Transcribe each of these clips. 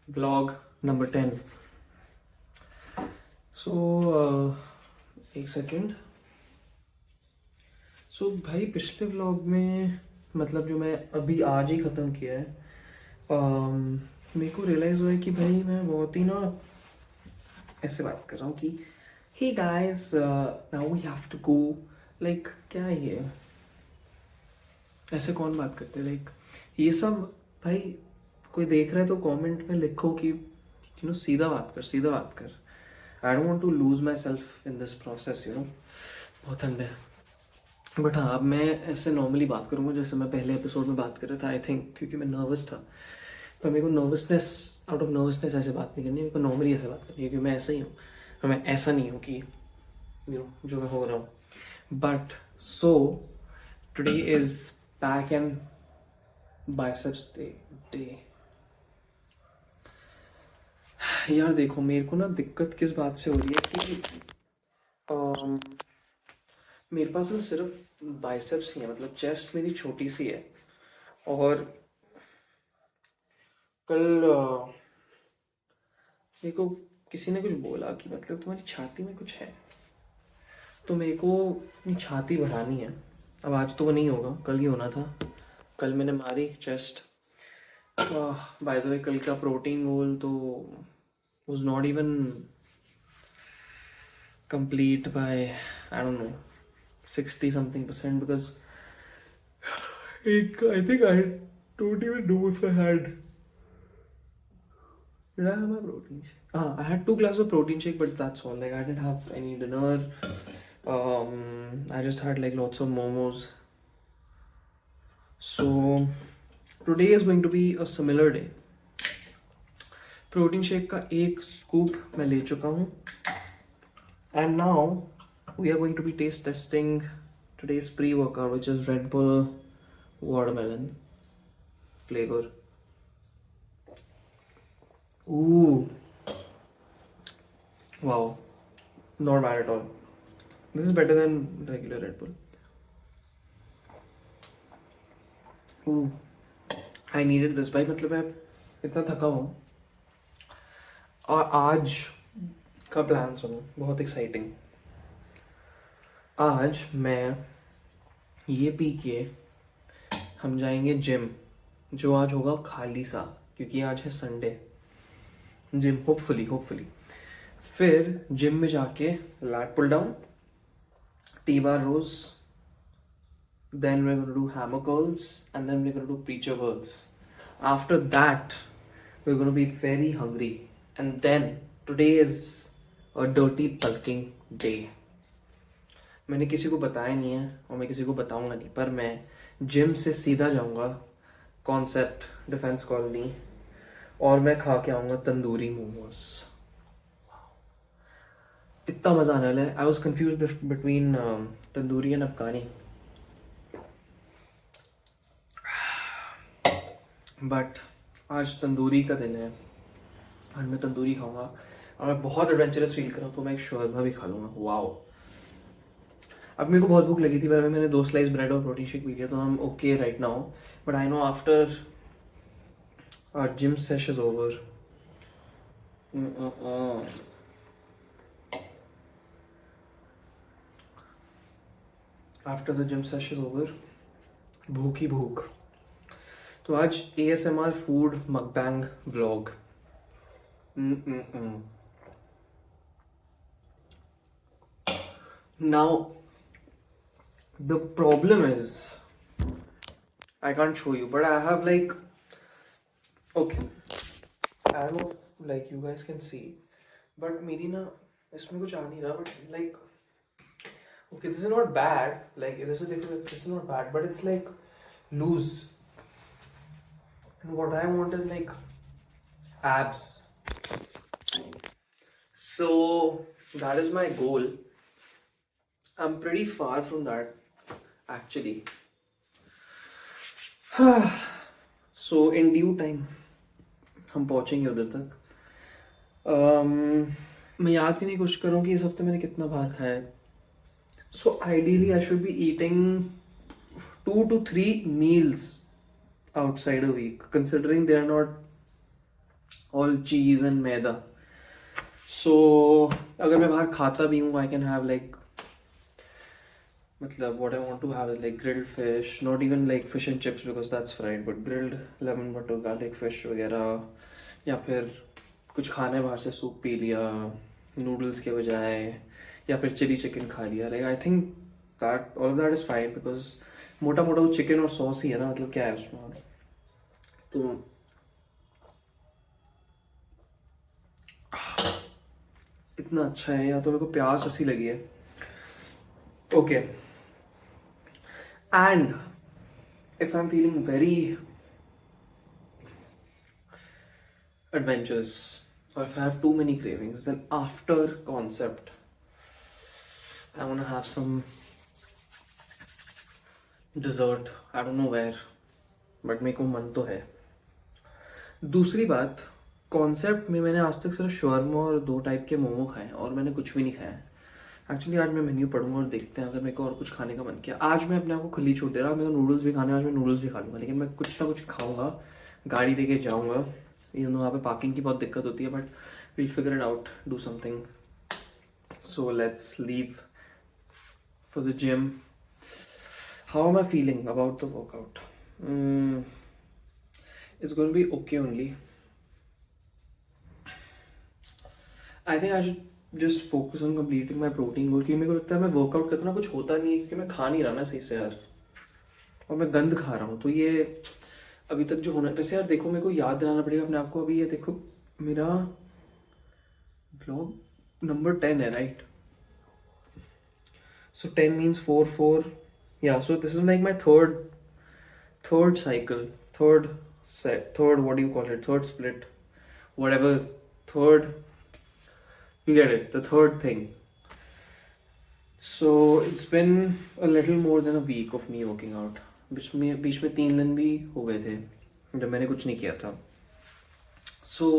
vlog number 10. So एक second. सो भाई पिछले व्लॉग में मतलब जो मैं अभी आज ही ख़त्म किया है, मेरे को रियलाइज़ हुआ है कि भाई मैं बहुत ही ना ऐसे बात कर रहा हूँ कि hey guys now we have to go. Like क्या है ये, ऐसे कौन बात करते हैं? लाइक ये सब भाई कोई देख रहा है तो कमेंट में लिखो कि सीधा बात कर, सीधा बात कर. I don't want to lose myself in this process. बहुत ठंड है. बट हाँ, अब मैं ऐसे नॉर्मली बात करूँगा जैसे मैं पहले एपिसोड में बात कर रहा था, आई थिंक, क्योंकि मैं नर्वस था. पर मेरे को नर्वसनेस, आउट ऑफ नर्वसनेस ऐसे बात नहीं करनी, मेरे को नॉर्मली ऐसे बात करनी है क्योंकि मैं ऐसा ही हूँ. और मैं ऐसा नहीं हूँ कि जो मैं हो रहा हूँ. But so today is back and biceps day. यार देखो, मेरे को ना दिक्कत किस बात से हो रही है कि मेरे पास ना सिर्फ बाइसेप्स ही है, मतलब चेस्ट मेरी छोटी सी है. और कल मेरे को किसी ने कुछ बोला कि मतलब तुम्हारी छाती में कुछ है, तो मेरे को अपनी छाती बढ़ानी है. अब आज तो वो नहीं होगा, कल ही होना था. कल मैंने मारी चेस्ट. बाय द वे, कल का प्रोटीन गोल तो was not even complete by, I don't know, 60 something percent, because I think I don't even know if I had. Did I have my protein shake? I had 2 glasses of protein shake, but that's all. Like, I didn't have any dinner. I just had like lots of momos. So today is going to be a similar day. Protein shake का एक scoop मैं ले चुका हूँ. And now we are going to be test testing today's pre-workout, which is Red Bull watermelon flavor. Ooh, wow, not bad at all. This is better than regular Red Bull. Ooh, I needed this. भाई मतलब मैं इतना थका हूँ. और आज का plan सुनो, बहुत एक्साइटिंग. आज मैं ये पी के हम जाएंगे जिम, जो आज होगा खाली सा क्योंकि आज है संडे. Gym hopefully. फिर जिम में जाके lat pull down, T bar row, then we're going to do hammer curls, and then we're going to do preacher curls. After that, we're going to be very hungry, and then today is a dirty bulking day. मैंने किसी को बताया नहीं है और मैं किसी को बताऊंगा नहीं, पर मैं जिम से सीधा जाऊंगा कॉन्सेप्ट डिफेंस कॉलोनी और मैं खा के आऊंगा तंदूरी मोमोज. इतना मजा आने वाला है. I was confuse between tandoori and Afghani, but आज तंदूरी का दिन है और मैं तंदूरी खाऊंगा. और मैं बहुत एडवेंचरस फील कर रहा हूँ, तो मैं एक शौरमा भी खा लूँगा. वाओ. अब मेरे को बहुत भूख लगी थी, पर मैंने 2 स्लाइस ब्रेड और प्रोटीन शेक पी लिया, तो हम okay right now. But I know after our gym session is over, after the gym session is over, भूख ही भूख. तो आज ASMR food mukbang vlog. Now the problem is I can't show you, but I have like, okay, I don't know if like you guys can see, but मेरी ना इसमें कुछ आ नहीं रहा, but like, okay, this is not bad, like इधर से देखो, this is not bad, but it's like loose, and what I want is like abs. So that is my goal. I'm pretty far from that actually. So in due time हम पहुंचेंगे उधर तक. मैं याद ही नहीं कोशिश कर रहा हूँ कि इस हफ्ते मैंने कितना बाहर खाया है. So ideally I should be eating 2 to 3 meals outside a week, considering they are not all cheese and maida. So अगर मैं बाहर खाता भी हूँ, आई कैन हैव लाइक, मतलब what I want to have is like grilled fish, not even like fish and chips because that's fried, but grilled lemon butter garlic fish वगैरह, या फिर कुछ खाने बाहर से, सूप पी लिया नूडल्स के बजाय, या फिर चिली चिकन खा लिया. Like I think that all of that is fine because मोटा मोटा वो चिकन और सॉस ही है ना, मतलब क्या है उसमें. तो इतना अच्छा है, या तो मेरे को प्यास ऐसी लगी है. Okay. And if I'm feeling very adventurous or if I have too many cravings, then after concept, I want to have some dessert. I don't know where, but मेरे को मन तो है. दूसरी बात, कॉन्सेप्ट में मैंने आज तक सिर्फ शॉर्मा और 2 टाइप के मोमो खाए और मैंने कुछ भी नहीं खाया. एक्चुअली आज मैं मेन्यू पढ़ूंगा और देखते हैं, अगर मेरे को और कुछ खाने का मन किया. आज मैं अपने आप को खुली छूट दे रहा हूँ, मेरे को नूडल्स भी खाने, आज मैं नूडल्स भी खा लूँगा, लेकिन मैं कुछ ना कुछ खाऊंगा, गाड़ी लेके जाऊँगा. वहाँ पे पार्किंग की बहुत दिक्कत होती है, but will figure it out, do something. So let's leave for the gym. How am I feeling about the workout? It's going be okay only. I think I should just focus on completing my protein goal, क्योंकि मेरे को लगता है मैं workout करना कुछ होता नहीं है, क्योंकि मैं खा नहीं रहा ना सही से यार, और मैं गंद खा रहा हूँ. तो ये अभी तक जो होना है, वैसे यार देखो मेरे को याद दिलाना पड़ेगा अपने आप को. अभी ये देखो मेरा ब्लॉग नंबर 10 है, राइट? सो 10 मीन्स 4 या so this is like my third cycle, third set, third, what do you call it, third split, whatever, third, you get it, the third thing. So it's been a little more than a week of me working out. बीच में 3 दिन भी हो गए थे जब मैंने कुछ नहीं किया था. So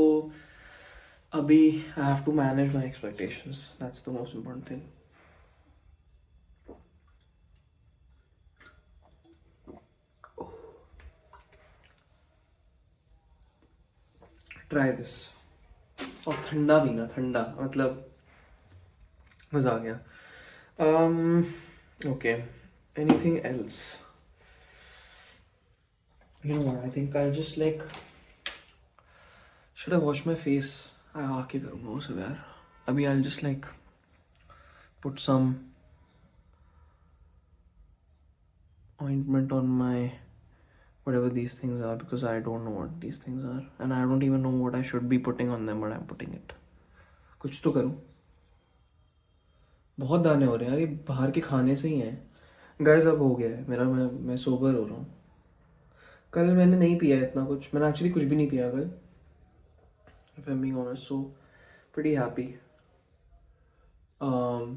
अभी I have to manage my expectations. That's the most important thing. Try this. और ठंडा भी ना, ठंडा मतलब मजा आ गया. Okay. Anything else? You know what? I think I'll just like. Should I wash my face? आके करूँगा वो सब यार. अभी I'll just like put some ointment on my whatever these things are, because I don't know what these things are and I don't even know what I should be putting on them, but I'm putting it. कुछ तो करूँ. बहुत दाने हो रहे हैं यार, ये बाहर के खाने से ही हैं. गाइस अब हो गया है मेरा, मैं सोबर हो रहा हूँ. कल मैंने नहीं पिया इतना कुछ, मैंने एक्चुअली कुछ भी नहीं पिया कल, if I'm being honest. So pretty happy.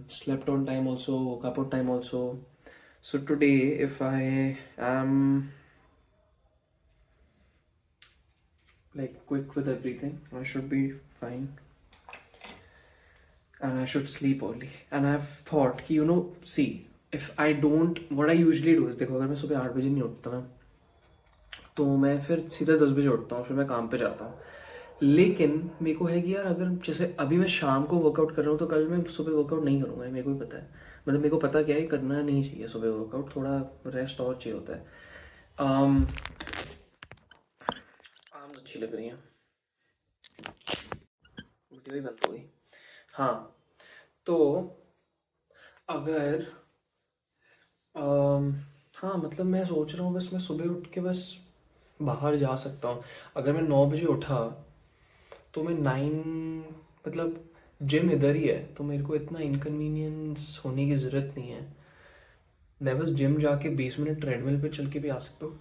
Slept on time also, woke up on time also. So today if I am like quick with everything, I should be fine and I should sleep early. And I've thought कि see, if I don't, what I usually do is, देखो अगर मैं सुबह 8 बजे नहीं उठता ना, तो मैं फिर सीधा 10 बजे उठता हूँ, फिर मैं काम पे जाता हूँ. लेकिन मेरे को है कि यार अगर जैसे अभी मैं शाम को वर्कआउट कर रहा हूँ, तो कल मैं सुबह वर्कआउट नहीं करूँगा, मेरे को भी पता है. मतलब मेरे को पता क्या है, करना नहीं चाहिए सुबह वर्कआउट, थोड़ा रेस्ट और चाहिए होता है. आम अच्छी लग रही हैं, वीडियो ही बंद हो गई. हाँ, तो अगर हाँ मतलब मैं सोच रहा हूँ बस मैं सुबह उठ के बस बाहर जा सकता हूँ. अगर मैं 9 बजे उठा तो मैं 9, मतलब जिम इधर ही है, तो मेरे को इतना इनकन्वीनियंस होने की ज़रूरत नहीं है. मैं बस जिम जाके 20 मिनट ट्रेडमिल पे चल के भी आ सकता हूँ.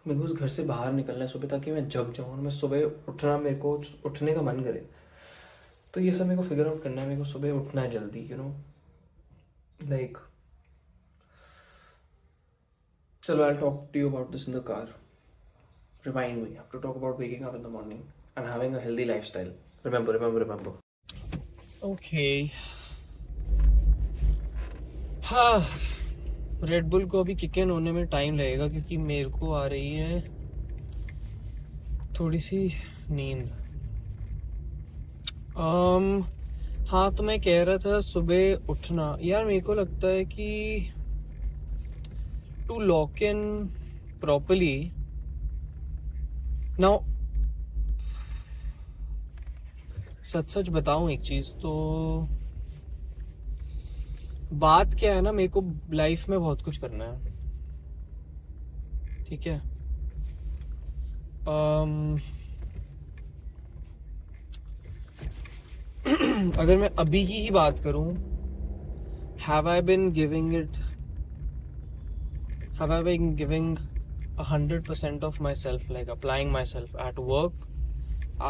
मेरे को उस घर से बाहर निकलना है सुबह, ताकि मैं जग जाऊँ और मैं सुबह उठना, मेरे को उठने का मन करे. तो ये सब मेरे को फिगर आउट करना है. मेरे को सुबह उठना है जल्दी, लाइक. चलो, I'll talk to you about this in the car. Remind me, I have to talk about waking up in the morning and having a healthy lifestyle. Remember. Okay. हाँ, रेड बुल को अभी kick in होने में time लगेगा, क्योंकि मेरे को आ रही है थोड़ी सी नींद. हाँ, तो मैं कह रहा था सुबह उठना, यार मेरे को लगता है कि to lock in properly now, सच सच बताऊं एक चीज तो, बात क्या है ना, मेरे को लाइफ में बहुत कुछ करना है, ठीक है। अम, अगर मैं अभी की ही बात करूं, have I been giving it have I been giving 100% of myself, like applying myself at work?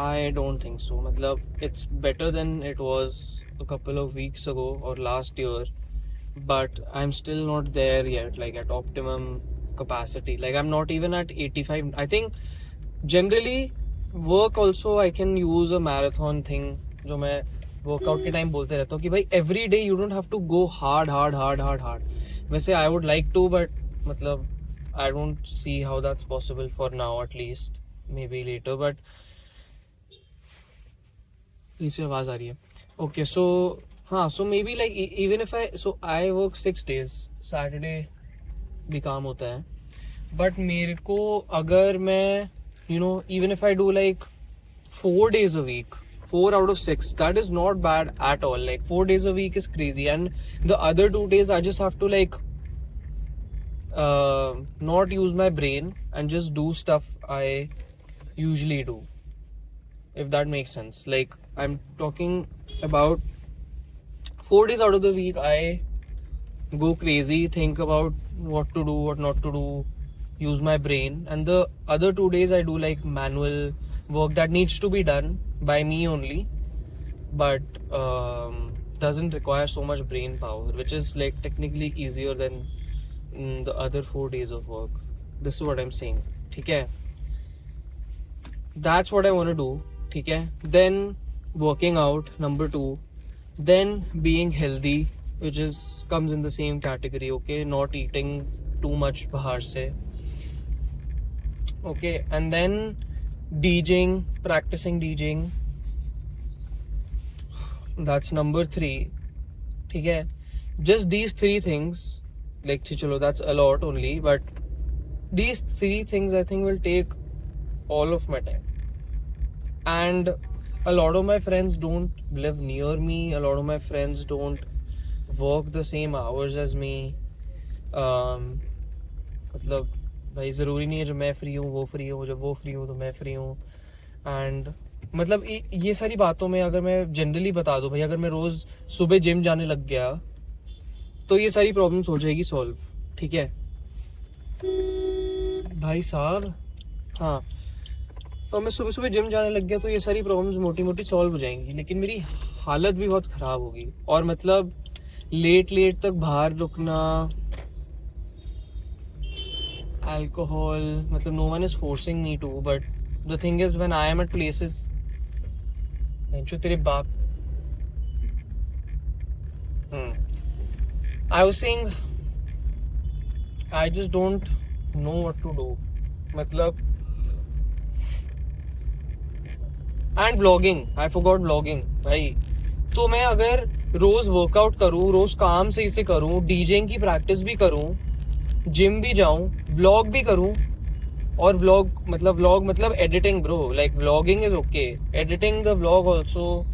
I don't think so. मतलब it's better than it was a couple of weeks ago or last year, but I'm still not there yet, like at optimum capacity. Like I'm not even at 85. I think generally work also I can use a marathon thing, जो मैं workout के time बोलते रहता हूँ कि भाई every day you don't have to go hard hard hard hard hard. वैसे I would like to, but मतलब I don't see how that's possible for now at least, maybe later, but इससे आवाज आ रही है। ओके सो हाँ, so maybe like even if I work 6 days, Saturday भी काम होता है, बट मेरे को अगर मैं even if I do like 4 days a week, 4 out of 6, that is not bad at all. Like 4 days a week is crazy, and the other 2 days I just have to like not use my brain and just do stuff I usually do, if that makes sense. Like I'm talking about 4 days out of the week I go crazy, think about what to do, what not to do, use my brain, and the other 2 days I do like manual work that needs to be done by me only, but doesn't require so much brain power, which is like technically easier than the other 4 days of work. This is what I'm saying. Okay, that's what I want to do. Okay, then working out, number 2, then being healthy, which is comes in the same category. Okay, not eating too much bahar se. Okay, and then DJing, practicing DJing. That's number 3. Okay, just these 3 things, like chalo, that's a lot only, but these 3 things I think will take all of my time. And a lot of my friends don't live near me, a lot of my friends don't work the same hours as me. मतलब भाई ज़रूरी नहीं है जब मैं free हूँ वो free हूँ, जब वो फ्री हूँ तो मैं फ्री हूँ। एंड मतलब ये सारी बातों में अगर मैं जनरली बता दूँ भाई, अगर मैं रोज़ सुबह जिम जाने लग गया तो ये सारी प्रॉब्लम्स हो जाएगी सॉल्व, ठीक है भाई साहब। हाँ, तो मैं सुबह सुबह जिम जाने लग गया तो ये सारी प्रॉब्लम्स मोटी मोटी सॉल्व हो जाएंगी, लेकिन मेरी हालत भी बहुत ख़राब होगी। और मतलब लेट लेट तक बाहर रुकना, alcohol, मतलब no one is forcing me to, but the thing is when I am at places, जो तेरे बाप, I was saying I just don't know what to do, मतलब and vlogging, I forgot vlogging भाई। तो मैं अगर रोज workout करूँ, रोज काम सही से करूँ, डीजेइंग की प्रैक्टिस भी करूँ, जिम भी जाऊँ, व्लॉग भी करूँ, और व्लॉग मतलब editing bro, like vlogging is okay, editing the vlog also,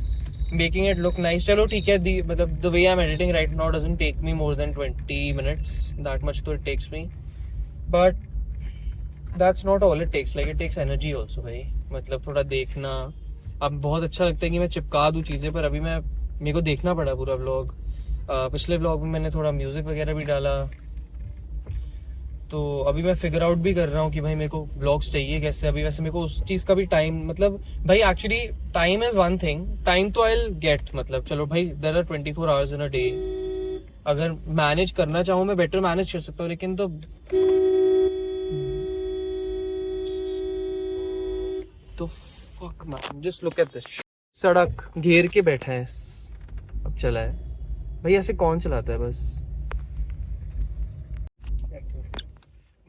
making it look nice, चलो ठीक है, मतलब the way I am editing right now doesn't take me more than 20 minutes, that much तो it takes me, but that's not all it takes, like it takes energy also भाई। मतलब थोड़ा देखना, अब बहुत अच्छा लगता है कि मैं चिपका दूँ चीज़ें, पर अभी मेरे को देखना पड़ा पूरा व्लॉग। पिछले व्लॉग में मैंने थोड़ा म्यूज़िक वगैरह भी डाला, तो अभी मैं फिगर आउट भी कर रहा हूँ कि भाई मेरे को व्लॉग्स चाहिए कैसे। अभी वैसे मेरे को उस चीज़ का भी टाइम, मतलब भाई actually time is one thing, time तो आई विल गेट, मतलब चलो भाई there are 24 hours in a day, अगर मैनेज करना चाहूँ मैं बेटर मैनेज कर सकता हूँ, लेकिन तो fuck man, just look at this, सड़क घेर के बैठा है, अब चला है भाई, ऐसे कौन चलाता है बस।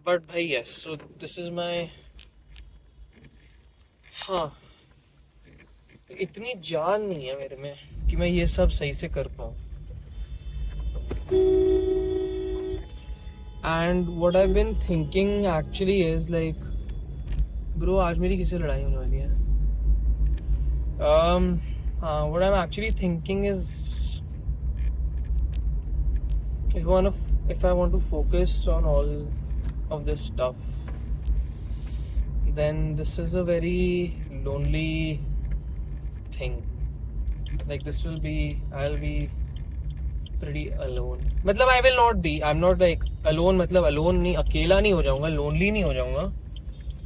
बट भाई yes, so this is my, हाँ इतनी जान नहीं है मेरे में कि मैं ये सब सही से कर पाऊँ. And what I've been thinking actually is like, bro, आज मेरी किससे लड़ाई होने वाली है? What I'm actually thinking is, if I want to focus on all of this stuff, then this is a very lonely thing. Like I'll be pretty alone. मतलब I will not be. I'm not like alone. मतलब alone नहीं, अकेला नहीं हो जाऊंगा, lonely नहीं हो जाऊंगा.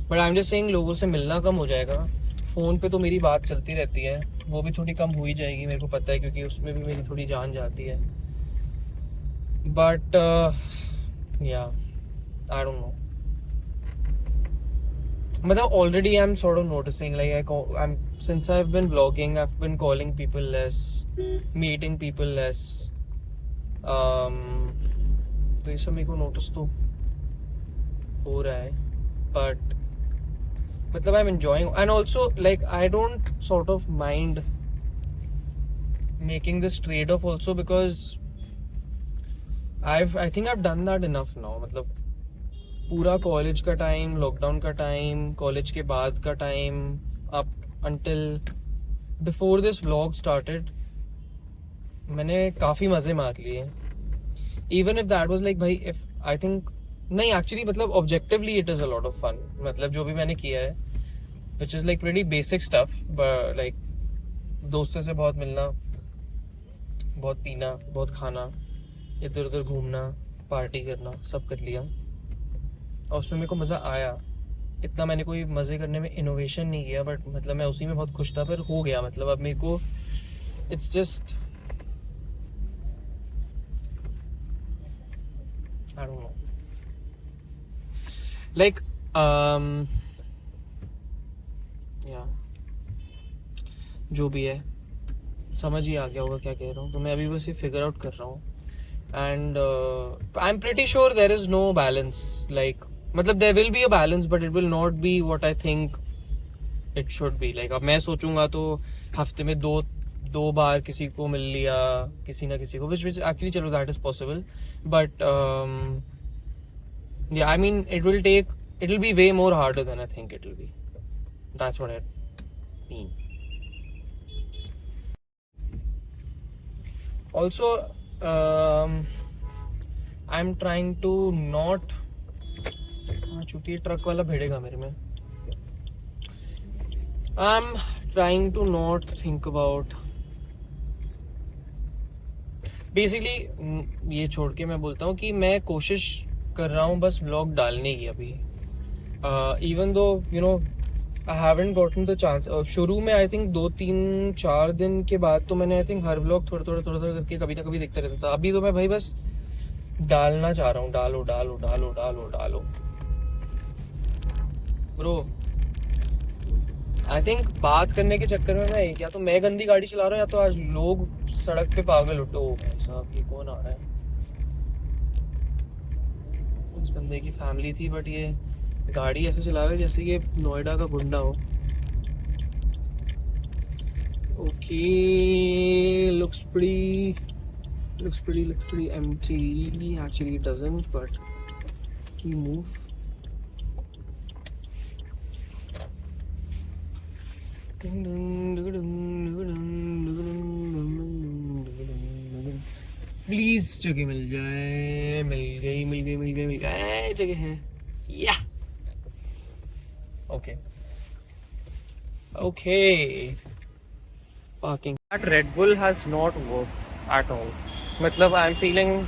But I'm just saying लोगों से मिलना कम हो जाएगा. फ़ोन पे तो मेरी बात चलती रहती है, वो भी थोड़ी कम हो ही जाएगी, मेरे को पता है, क्योंकि उसमें भी मेरी थोड़ी जान जाती है. But yeah, I don't know. मतलब already I'm sort of noticing, like I'm since I've been vlogging, I've been calling people less, meeting people less. तो ये सब मेरे को notice तो हो रहा है, but मतलब I'm enjoying, and also like I don't sort of mind making this trade-off also, because I think I've done that enough now. मतलब पूरा कॉलेज का टाइम, लॉकडाउन का टाइम, कॉलेज के बाद का time, up until before this vlog started, मैंने काफ़ी मज़े मार लिए. Even if that was like, भाई इफ आई थिंक नहीं, एक्चुअली मतलब objectively it is a lot of fun. मतलब जो भी मैंने किया है, which is like pretty basic stuff, like दोस्तों से बहुत मिलना, बहुत पीना, बहुत खाना, इधर उधर घूमना, पार्टी करना, सब कर लिया, और उसमें मेरे को मज़ा आया. इतना मैंने कोई मज़े करने में इनोवेशन नहीं किया, बट मतलब मैं उसी में बहुत खुश था, पर हो गया. मतलब अब मेरे को it's just I don't no, like या जो भी है समझ ही आ गया होगा क्या कह रहा हूँ. तो मैं अभी बस ये फिगर आउट कर रहा हूँ. And I am pretty sure there is no balance. Like मतलब there will be a balance, but it will not be what I think it should be. Like अब मैं सोचूंगा तो हफ्ते में दो बार किसी को मिल लिया, किसी ना किसी को, विच एक्चुअली चलो that is possible, but yeah I mean it will be way more harder than I think it will be. That's what I mean. Also I am trying to not, चूंकि truck वाला भिड़ेगा मेरे में. I am trying to not think about, basically ये छोड़ के मैं बोलता हूँ कि मैं कोशिश कर रहा हूँ बस व्लॉग डालने की अभी. Even though you know I haven't gotten the chance. शुरू में आई थिंक 2-3-4 दिन के बाद तो मैंने आई थिंक हर व्लॉग थोड़ा करके कभी ना कभी देखता रहता था. अभी तो मैं भाई बस डालना चाह रहा हूँ, डालो ब्रो. आई थिंक बात करने के चक्कर में मैं, या तो मैं गंदी गाड़ी चला रहा हूँ, या तो आज लोग सड़क पे पागल उठो. भाई साहब ये कौन आ रहा है? उस बंदे की फैमिली थी, बट ये गाड़ी ऐसे चला रहा है जैसे ये नोएडा का गुंडा हो. Okay, looks pretty empty. Actually it doesn't, but we move. Please जगह मिल जाए. मिल गई जगह है. या okay parking. That Red Bull has not worked at all. मतलब I am feeling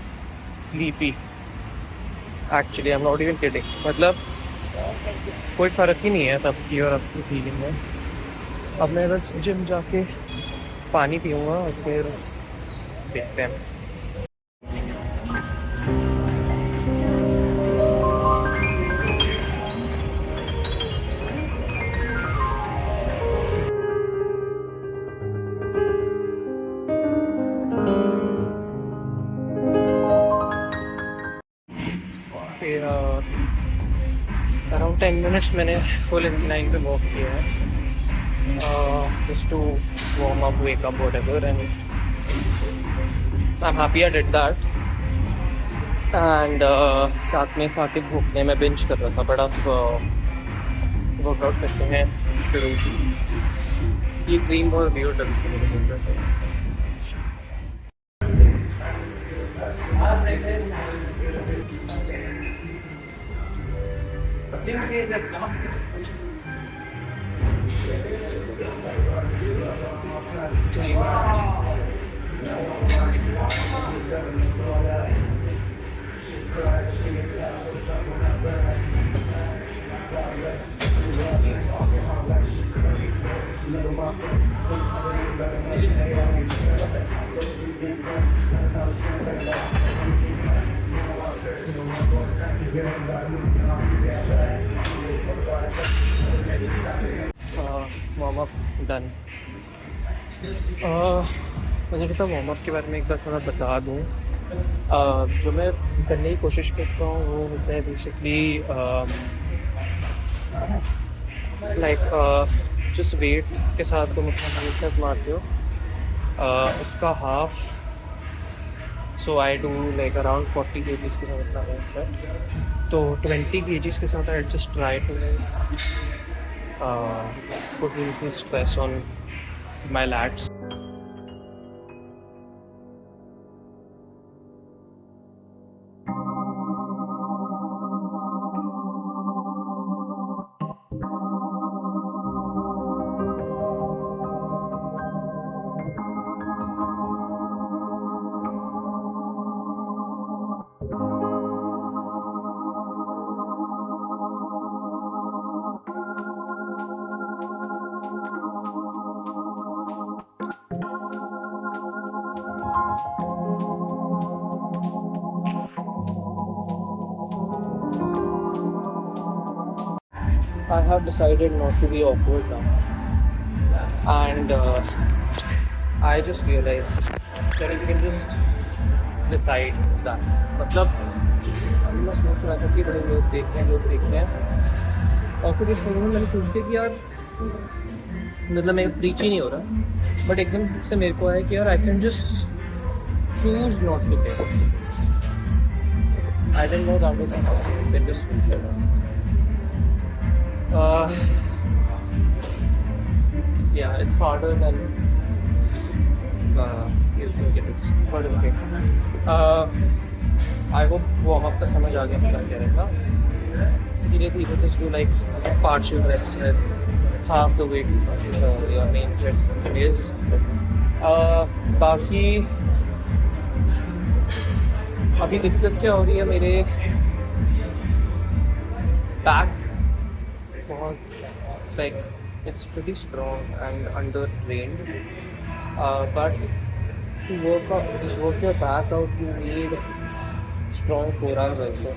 sleepy actually. I am not even kidding. मतलब कोई फर्क ही नहीं है तब की और अब की फीलिंग में. अब मैं बस जिम जाके पानी पीऊँगा और फिर देखते हैं. फिर अराउंड 10 मिनट्स मैंने फुल इंक्लाइन पे वॉक किया है. just to warm up, wake up, whatever, and I'm happy I did that. And साथ में साकिब भूखने में बिंच कर रहा था, बट अब वर्कआउट करते हैं शुरू। ये क्रीम बहुत व्यूर लग रहा है। Warm up done. मुझे लगता है वार्म अप के बारे में एक बार थोड़ा बता दूँ। जो मैं करने की कोशिश करता हूँ वो होता है बेसिकली लाइक जिस वेट के साथ तुम अपना वेट सेट मारते हो उसका half. So I do like around 40 kgs के साथ अपना वेट सेट, तो 20 kgs के साथ I just try to put little stress on my lats. I have decided not to be awkward now, and I just realized that you can just decide that. मतलब मैं सोच रहा था कि बड़े लोग देख रहे हैं और फिर इस मोमेंट में मैंने चूज़ किया कि यार मतलब मैं प्रीच ही नहीं हो रहा, बट एकदम से मेरे को आया कि यार I can just choose not to care. I didn't know that was can just choose. Yeah, it's harder than you think it is, but okay. I hope warm up का समझ आ गया मैं क्या रहेगा। धीरे धीरे just do like partial reps with half the weight your main set is. बाकी अभी दिक्कत क्या हो रही है, मेरे बैक बहुत like it's pretty strong and under trained, but to work your back out you need strong forearms also.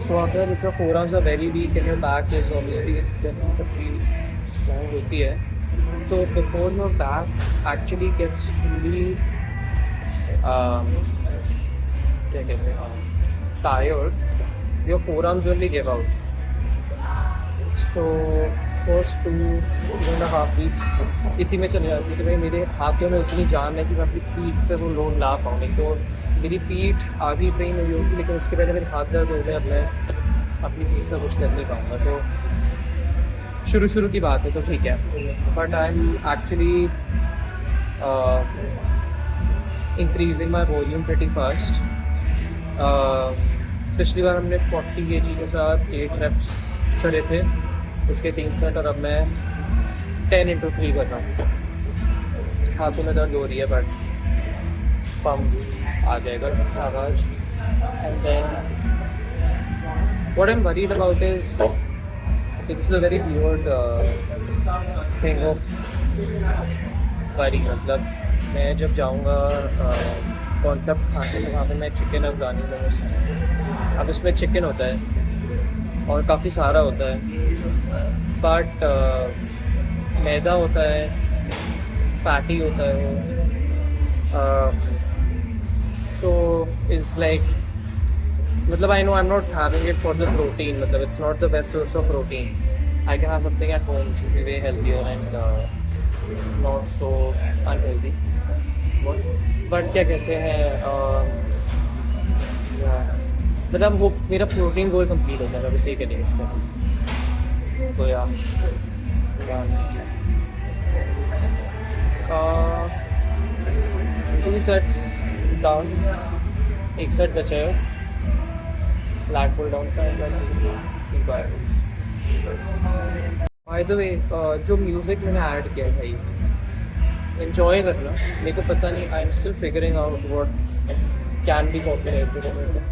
So अगर if your forearms are very weak and your back is obviously सबकी strong होती है, तो before your back actually gets fully क्या कहते हैं tired, your forearms only give out. So first 2.5 weeks इसी में चले जाती है कि भाई मेरे हाथों में उतनी जान है कि मैं अपनी पीठ पे वो लोड ला पाऊँ। नहीं तो मेरी पीठ आधी ट्रेन हुई होगी, लेकिन उसके पहले मेरे हाथ दर्द हो गए, अब मैं अपनी पीठ पे कुछ कर नहीं पाऊँगा। तो शुरू की बात है तो ठीक है, but I am actually increasing my volume pretty fast. पिछली बार हमने 40 kg के साथ 8 reps करे थे, उसके 3 सेट, और अब मैं 10x3 कर रहा हूँ। हाथों में दर्द हो रही है बट पम्प आ जाएगा आवाज। And then what I am worried about is this is a very weird thing of worry. मतलब मैं जब जाऊँगा कॉन्सेप्ट खाने में, वहाँ पे मैं चिकन अफगानी मोमोज, अब इसमें चिकन होता है और काफ़ी सारा होता है, बट मैदा होता है, फैटी होता है वो। सो इज़ लाइक मतलब I know I am not having it for the protein, मतलब it's not the best source of protein, I can have something at home which will be way healthier and not so unhealthy. What? But क्या कहते हैं मतलब वो मेरा protein गोल complete हो जाएगा बस एक है उसका तो यार टू सेट्स डाउन एक सेट बचा है लैट पुल डाउन का बाय द वे जो म्यूज़िक मैंने ऐड किया है भाई एंजॉय करना मेरे को पता नहीं I am still figuring out what can be copyrighted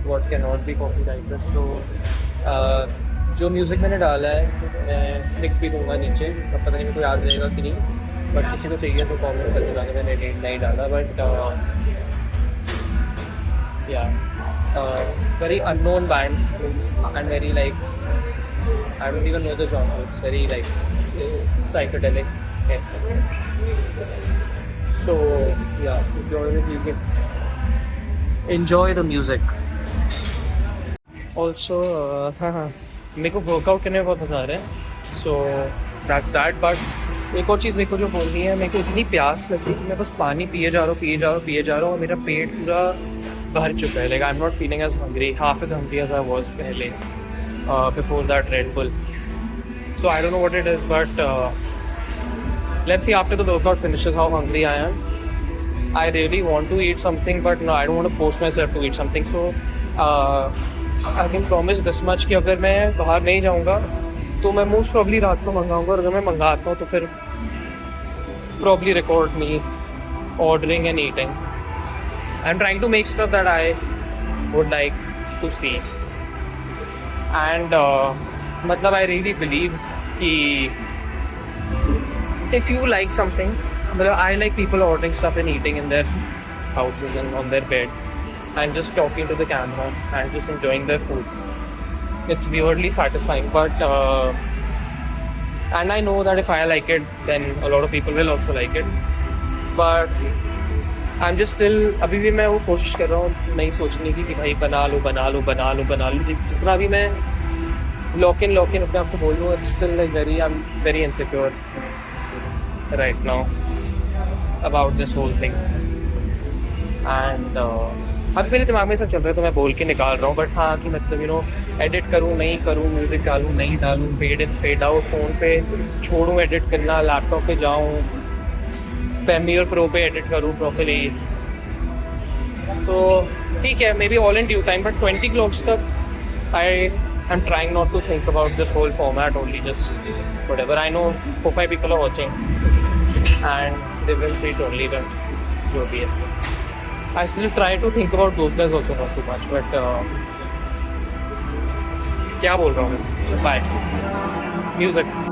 what can not be copyrighted so जो म्यूज़िक मैंने डाला है मैं लिख भी दूंगा नीचे अब पता नहीं मेरे को याद रहेगा कि नहीं बट किसी को चाहिए तो कॉमेंट करके डालें मैंने एडिट नहीं डाला बट या very unknown band and very like I don't even know the genre. It's very like psychedelic. Yes. So yeah, enjoy the music. Enjoy the music. Also, मेरे को वर्कआउट करने में बहुत मज़ा आ रहा है. So that's that. But एक और चीज़ मेरे को जो बोलनी है मेरे को इतनी प्यास लगती है कि मैं बस पानी पिए जा रहा हूँ और मेरा पेट पूरा भर चुका है. Like I'm not feeling as hungry, half as hungry as I was पहले before that Red Bull. So I don't know what it is, but let's see after the workout finishes how hungry I am. I really want to eat something, but no, I don't want to force myself to eat something. So I can promise this much कि अगर मैं बाहर नहीं जाऊँगा तो मैं most probably रात को मंगाऊँगा और अगर मैं मंगाता हूँ तो फिर probably record me ordering and eating. I'm trying to make stuff that I would like to see. And मतलब I really believe कि if you like something, मतलब I like people ordering stuff and eating in their houses and on their bed and just talking to the camera and just enjoying their food. It's weirdly satisfying, but and I know that if I like it, then a lot of people will also like it. But I'm just still अभी भी मैं वो कोशिश कर रहा हूँ नहीं सोचने की कि भाई बना लो जितना भी मैं लॉक इन अपने आप को बोल लूँ it's still like I'm very insecure right now about this whole thing and अभी मेरे दिमाग में सब चल रहा है तो मैं बोल के निकाल रहा हूँ बट हाँ कि मतलब एडिट करूँ नहीं करूँ म्यूज़िक डालूँ नहीं डालूँ fade in fade out phone पे छोड़ूँ एडिट करना लैपटॉप पे जाऊँ प्रीमियर प्रो पे एडिट करूँ प्रॉपरली तो ठीक है maybe all in due time but 20 clocks तक I am trying not to think about this whole format only just whatever I know 4-5 people are watching and they will see it only but जो भी है I still try to think about those guys also not too much but क्या बोल रहा हूँ मैं by music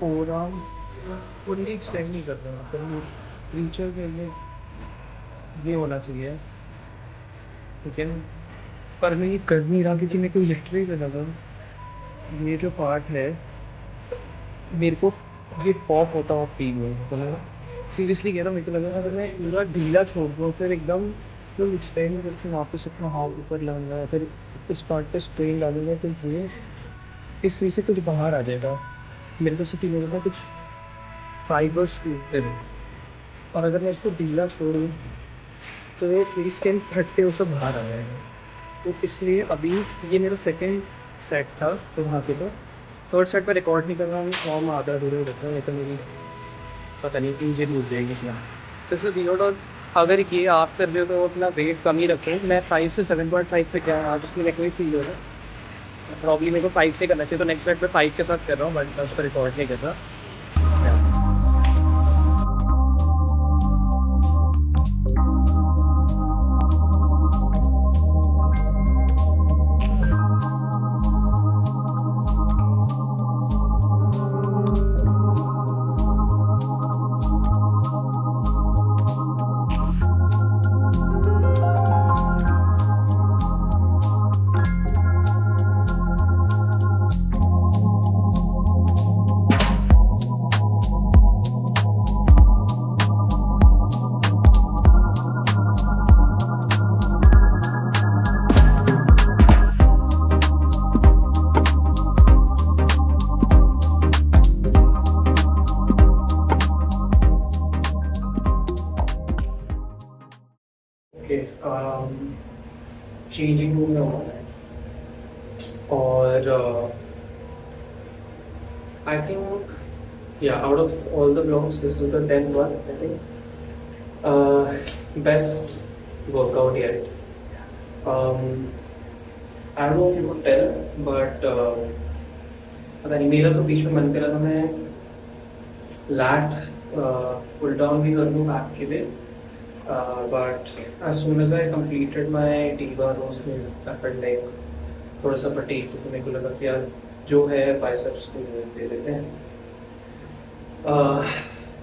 पूरी extend नहीं कर रहा तो फ्यूचर के लिए ये होना चाहिए, ठीक है। पर मैं ये कर नहीं रहा क्योंकि मेरे को लिटरली लगा ये जो पार्ट है मेरे को ये पॉप होता हुआ फील हुआ, मतलब सीरियसली कह रहा हूँ। मेरे को लगा अगर मैं पूरा ढीला छोड़ दूँ फिर एकदम तो एक्सटेंड करके वापस अपना हाथ ऊपर लगाऊंगा, फिर इस पार्ट पे स्ट्रेन डालूंगा तो ये इस वजह से कुछ बाहर आ जाएगा। मेरे को से फील होगा कुछ फाइबर्स टूटते हैं, और अगर मैं इसको ढीला छोड़ूँ तो ये फेस के फटते वो सब बाहर आ जाएगा। तो इसलिए अभी ये मेरा सेकंड सेट था, तो वहाँ पे तो थर्ड सेट पर रिकॉर्ड नहीं कर रहा हूँ, फॉर्म आधा अधूरा रहता है, नहीं तो मेरी पता नहीं इंजरी हो जाएगी क्या। तो इससे बियॉन्ड, और अगर ये आप कर रहे हो तो अपना वेट कम ही रखो। मैं 5 से 7.5 पे क्या आज उसमें मेरे को ही फील हो रहा है, प्रॉब्लम मेरे को 5 से करना चाहिए, तो नेक्स्ट सेट पे 5 के साथ कर रहा हूँ, बट मैं उस पर रिकॉर्ड नहीं कर रहा। चेंजिंग रूम में होना है, और I think yeah out of all the blogs this is the 10th one I think, best workout yet. I don't know if you could tell but पता नहीं, मेरा तो बीच में मन कर रहा था मैं लैट पुल डाउन भी कर लूँ बैक के लिए, but as soon as I completed my T-bar rows में I felt like थोड़ा सा फटीग, तो फिर मेरे को लगा कि यार जो है बाइसेप्स को दे देते हैं।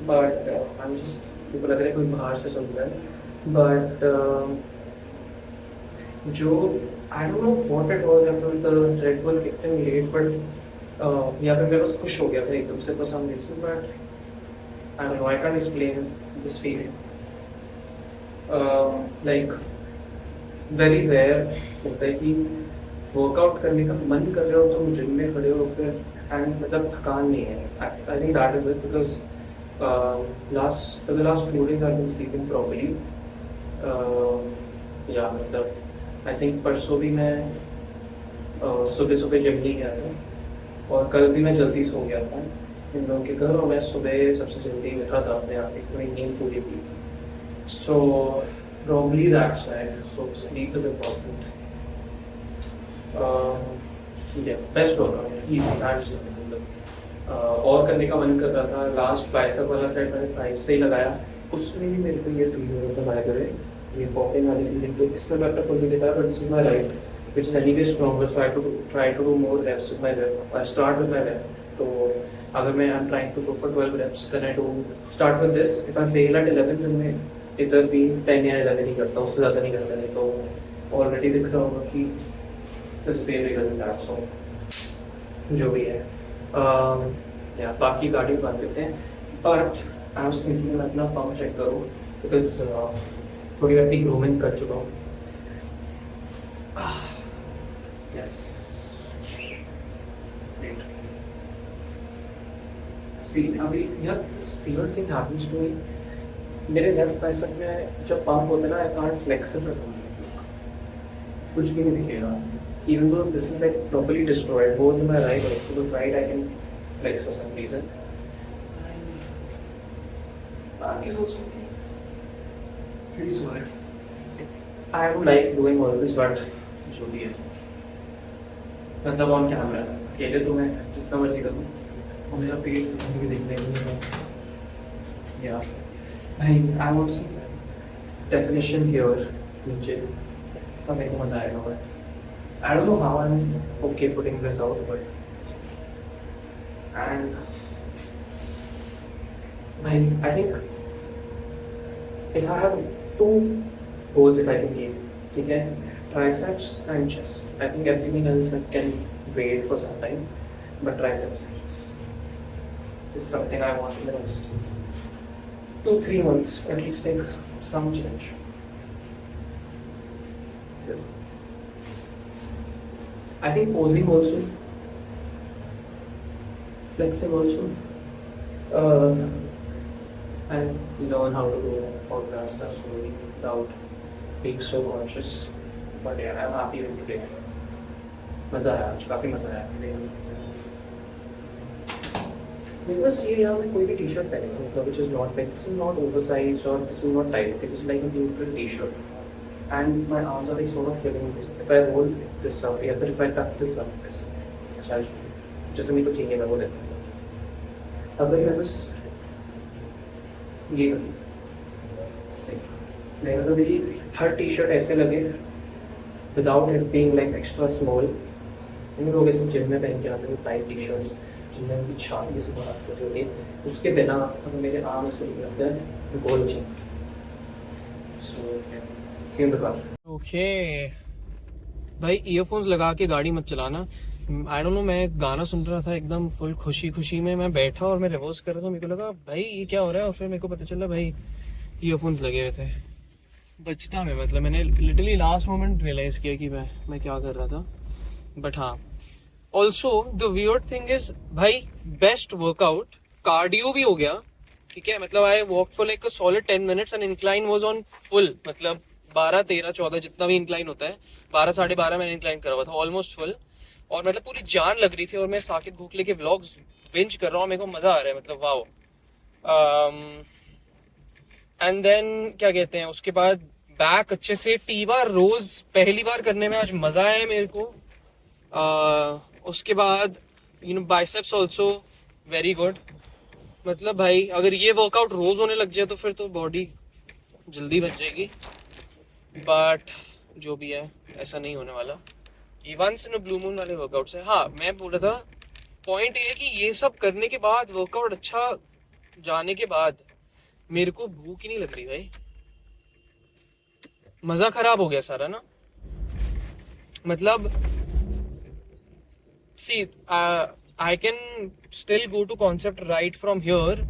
बट आई एम जस्ट, मेरे को लग रहा है कोई बाहर से सुन रहा है, बट जो I don't know what it was after the Red Bull kicked in late, but या फिर मैं बस खुश हो गया था एकदम से for some reason, but I don't know, I can't explain this feeling. Like very rare होता है कि वर्कआउट करने का मन कर रहे हो तो जिम में खड़े हो फिर एंड मतलब थकान नहीं है। I think that is it, because for the last 2 days I been sleeping properly. Yeah मतलब आई थिंक परसों भी मैं सुबह सुबह जिम नहीं गया था, और कल भी मैं जल्दी सो गया था इन लोगों के घर, और मैं सुबह सबसे जल्दी उठा था अपने आप, एक मेरी नींद पूरी की। So probably that's why. So sleep is important. Yeah, best workout. Easy, hands down. और करने का मन कर रहा था, लास्ट बाइसेप वाला सेट मैंने 5 से ही लगाया, उसमें भी मेरे को ये फील हो रहा था बाय द वे, ये पॉपिंग वाली फीलिंग। तो इसमें मैं प्रेफर नहीं देता, but this is my right which is anyway stronger, so I too try to do more reps with my left. I start with my left, तो अगर मैं I am trying to go for 12 reps, then I do start with this. If I fail at 11, then मैं इधर भी 10 या 11 ही करता हूँ, उससे ज़्यादा नहीं करता। नहीं तो ऑलरेडी दिख रहा होगा कि इस पे भी करता है, सो जो भी है या बाकी गाड़ी बात करते हैं। बट आई वाज थिंकिंग मैं अपना पंप चेक करूँ, बिकॉज थोड़ी अपनी ग्रूमिंग कर चुका हूँ। यस, सी अभी यार this weird thing happens to me, मेरे लेफ्ट बाइसेप में जब पंप होता है ना, आई कांट फ्लेक्स इट, कुछ भी नहीं दिखेगा, even though this is like properly destroyed both in my right also, the right I can flex for some reason. बाकी सोच please sorry, I don't like doing all this, but जो भी है मतलब ऑन कैमरा अकेले तो मैं जितना मर्जी करूँ, और मेरा पेट भी देखने को नहीं या भाई I want some definition here नीचे, तब मेरे को मजा आएगा। But I don't know how I am okay putting this out, but and I think if I have two goals if I can keep, ठीक है, triceps and chest. I think everything else I can wait for some time, but triceps and chest is something I want in the next 2-3 months at least, take some change. I think posing also, flexing also, and learn how to do all that stuff slowly without being so conscious. But yeah, I'm happy with today. मज़ा आया आज, काफ़ी मज़ा आया मेरे पास ये यहाँ मैं कोई भी टी शर्ट पहनेगा मतलब which is not like, this is not oversized or this is not tight, it is like a neutral t-shirt and my arms are like sort of filling this. If I hold this up या फिर if I tuck this up this अच्छा जैसे मेरे को चाहिए मैं वो देता हूँ. अगर मैं बस ये मेरा तो मेरी हर टी शर्ट ऐसे लगे without it being like extra small. इन लोग ऐसे जिम में पहन के आते हैं टाइट टी शर्ट्स जिनमें उनकी छाती से बाहर आती होती है, उसके बिना अगर मेरे आर्म ऐसे लगते हैं गोल gym. So same the car. Okay भाई, ईयरफोन्स लगा के गाड़ी मत चलाना. आई डोंट नो, मैं गाना सुन रहा था एकदम फुल खुशी खुशी में, मैं बैठा और मैं रिवर्स कर रहा था, मेरे को लगा भाई ये क्या हो रहा है, और फिर मेरे को पता चला भाई ईयरफोन्स लगे हुए थे. बचता में मतलब मैंने लिटरली लास्ट मोमेंट रियलाइज किया कि मैं क्या कर रहा था. बट हाँ, also the weird thing is भाई बेस्ट वर्कआउट कार्डियो भी हो गया, ठीक है. मतलब I walk for like a solid 10 minutes and incline was on full, मतलब 12, 13, 14 जितना भी इंक्लाइन होता है, 12, 12.5 मैंने इंक्लाइन करा हुआ था, ऑलमोस्ट फुल. और मतलब पूरी जान लग रही थी और मैं साकिब गोखले के व्लॉग्स बिंज कर रहा हूँ, मेरे को मजा आ रहा है, मतलब वाओ. एंड देन क्या कहते हैं, उसके बाद बैक अच्छे से टी बार रोज पहली बार करने में आज मजा आया मेरे को. उसके बाद you know biceps also very good. मतलब भाई अगर ये वर्कआउट रोज होने लग जाए तो फिर तो बॉडी जल्दी बन जाएगी. बट जो भी है ऐसा नहीं होने वाला. ये once in a blue moon वाले वर्कआउट्स है. हाँ, मैं बोल रहा था पॉइंट ये है कि ये सब करने के बाद, वर्कआउट अच्छा जाने के बाद मेरे को भूख ही नहीं लग रही भाई. मजा खराब हो गया सारा ना. मतलब see I can still go to concept right from here,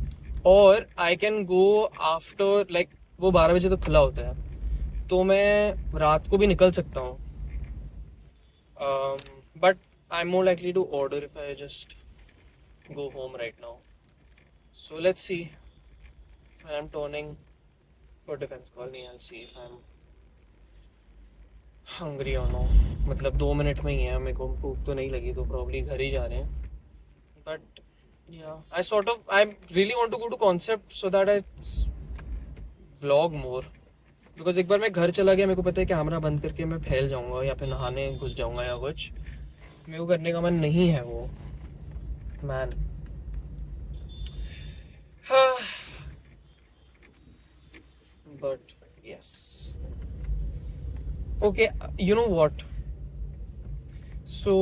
और I can go after like वो 12 बजे तक खुला होता है, तो मैं रात को भी निकल सकता हूँ. But I'm more likely to order if I just go home right now. So let's see. When I'm turning for defense colony, I'll see if I'm hungry or no. मतलब 2 मिनट में ही है, मेरे को भूख तो नहीं लगी, तो probably घर ही जा रहे हैं. But yeah, I really want to go to concept so that I vlog more. Because एक बार मैं घर चला गया, मेरे को पता है कैमरा बंद करके मैं फैल जाऊंगा या फिर नहाने घुस जाऊंगा या कुछ. मेरे को करने का मन नहीं है वो man. But yes okay, you know what, so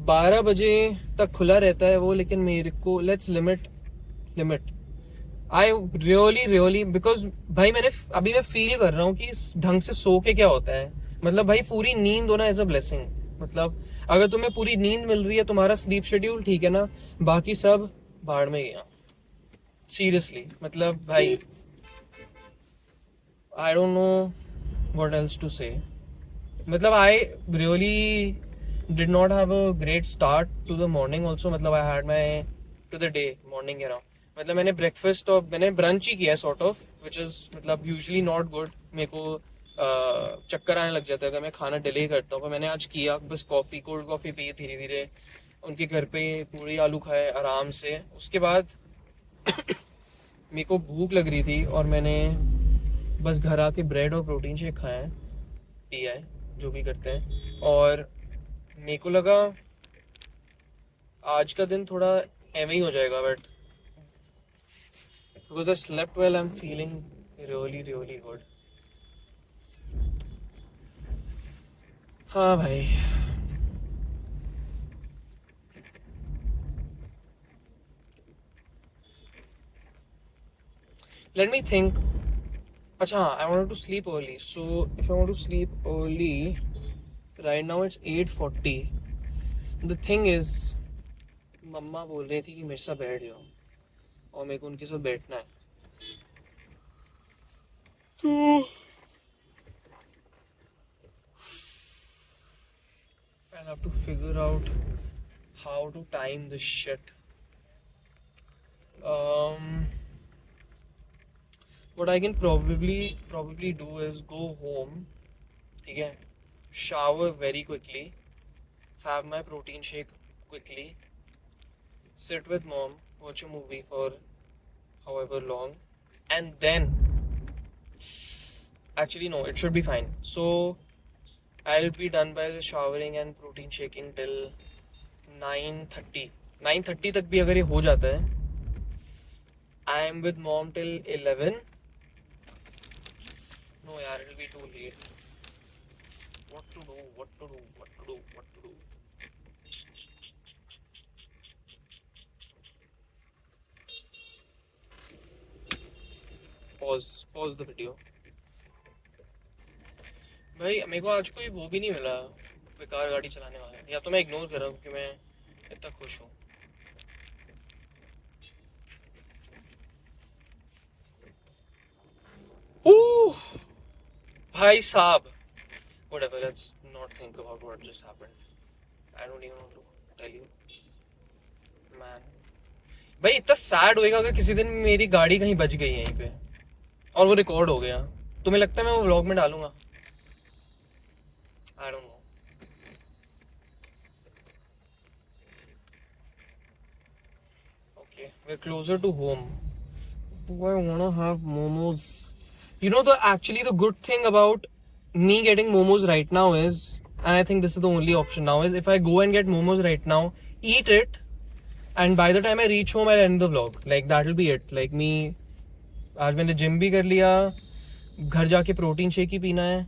12 बजे तक खुला रहता है वो, लेकिन मेरे को let's limit I really because भाई अभी मैं फील कर रहा हूँ कि ढंग से सो के क्या होता है. मतलब भाई पूरी नींद होना एज अ ब्लेसिंग. मतलब अगर तुम्हें पूरी नींद मिल रही है, तुम्हारा स्लीप शेड्यूल ठीक है ना, बाकी सब भाड़ में गया सीरियसली. मतलब भाई I don't know what else to say. मतलब I really did not have a great start to the morning also. मतलब I had my to the day morning around. मतलब मैंने ब्रेकफास्ट और मैंने ब्रंच ही किया सॉर्ट ऑफ, विच इज मतलब usually not good. मेरे को चक्कर आने लग जाता है अगर मैं खाना डिले करता हूँ. पर मैंने आज किया, बस कोल्ड कॉफ़ी पी धीरे धीरे, उनके घर पे पूरी आलू खाए आराम से. उसके बाद मेरे को भूख लग रही थी और मैंने बस घर आके ब्रेड और प्रोटीन शेक खाया है, पिया है, जो भी करते हैं. और मेरे को लगा आज का दिन थोड़ा एवं ही हो जाएगा, but because I slept well, I'm feeling really good. हाँ भाई, Let me think. Acha, I wanted to sleep early. So if I want to sleep early, right now it's 8:40. The thing is, मम्मा बोल रही थी कि मेरे साथ बैठ जाओ और मेरे को उनके साथ बैठना है. तो I'll have to figure out how to time this shit. What I can probably do is go home, okay, shower very quickly, have my protein shake quickly, sit with mom, watch a movie for however long, and then actually no, it should be fine. So I'll be done by the showering and protein shaking till 9:30. 9:30 तक भी अगर ये हो जाता है, I am with mom till 11. No yaar, it'll be too late. What to do? Pause the video. भाई मेरे को आज कोई वो भी नहीं मिला बेकार गाड़ी चलाने वाला, या तो मैं इग्नोर कर रहा हूँ क्योंकि मैं इतना खुश हूँ. भाई साहब, whatever, let's not think about what just happened. I don't even want to tell you. Man, भाई इतना सैड होएगा अगर किसी दिन मेरी गाड़ी कहीं बच गई यहीं पे और वो रिकॉर्ड हो गया. तुम्हें लगता है मैं वो व्लॉग में डालूंगा? I don't know. Okay, we're closer to home. Do I wanna have momos? You know, the good thing about me getting momos right now is, and I think this is the only option now, is if I go and get momos right now, eat it, and by the time I reach home, I'll end the vlog. Like that'll be it. Like me, आज मैंने gym भी कर लिया, घर जाके protein shake ही पीना है,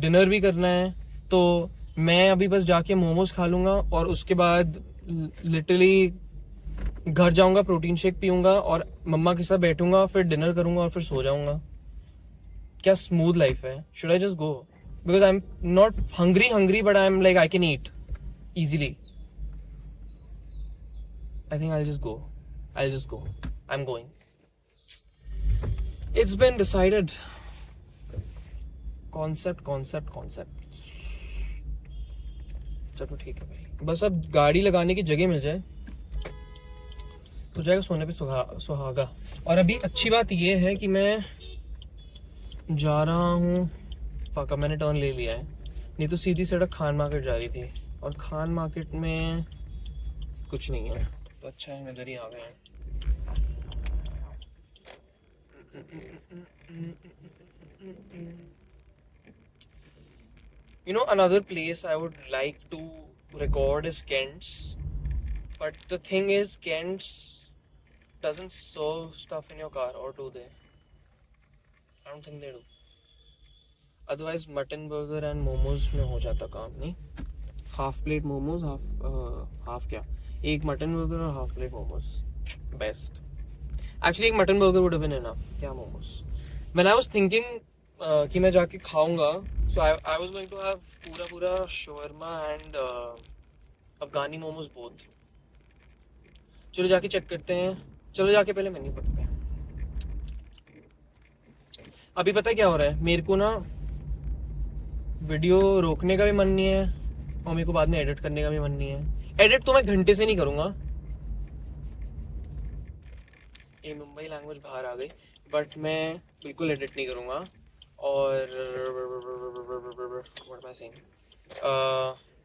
dinner भी करना है, तो मैं अभी बस जाके मोमोज खा लूँगा और उसके बाद लिटरली घर जाऊँगा, प्रोटीन शेक पीऊँगा और मम्मा के साथ बैठूँगा, फिर डिनर करूँगा और फिर सो जाऊँगा. क्या स्मूथ लाइफ है. Should I just go? Because I am not hungry but I am like I can eat easily. I think I'll just go. I'm going. It's been decided. Concept. चलो ठीक है भाई, बस अब गाड़ी लगाने की जगह मिल जाए तो जाएगा सोने पे सुहागा. और अभी अच्छी बात ये है कि मैं जा रहा हूँ, फाका मैंने टर्न ले लिया है, नहीं तो सीधी सड़क खान मार्केट जा रही थी और खान मार्केट में कुछ नहीं है, तो अच्छा है मैं इधर ही आ गया. You know, another place I would like to record is Kent's, but the thing is Kent's doesn't serve stuff in your car, or do they? I don't think they do. Otherwise mutton burger and momos में हो जाता काम. नहीं, half plate momos, half क्या, एक mutton burger और half plate momos, best. Actually एक mutton burger would have been enough. क्या momos? When I was thinking कि मैं जाके खाऊंगा, so I was going to have पूरा shawarma and Afghani momos both. चलो जाके चेक करते हैं. चलो जाके पहले मेन्यू पढ़ते हैं. अभी पता है क्या हो रहा है, मेरे को ना वीडियो रोकने का भी मन नहीं है और मेरे को बाद में एडिट करने का भी मन नहीं है. एडिट तो मैं घंटे से नहीं करूंगा, ये मुंबई लैंग्वेज बाहर आ गई, बट मैं बिल्कुल एडिट नहीं करूंगा. और व्हाट एम आई सेइंग,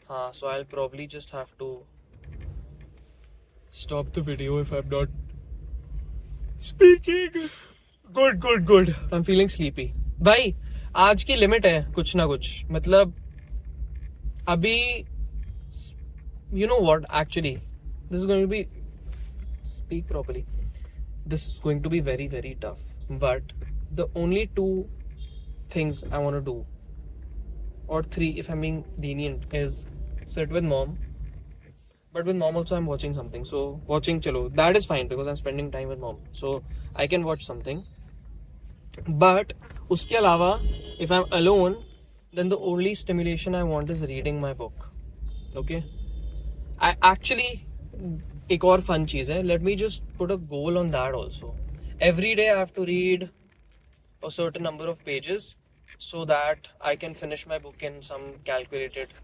हाँ, so I will probably just have to stop the video if I am not speaking. Good I am feeling sleepy. भाई आज की लिमिट है कुछ ना कुछ, मतलब अभी you know what, actually this is going to be, speak properly, this is going to be very very tough, but the only two things I want to do, or three if I'm being lenient, is sit with mom, but with mom also I'm watching something, so watching chalo, that is fine because I'm spending time with mom, so I can watch something. But उसके अलावा if I'm alone, then the only stimulation I want is reading my book. Okay? I actually, एक और fun चीज़ है, let me just put a goal on that also. Every day I have to read a certain number of pages so that I can finish my book in some calculated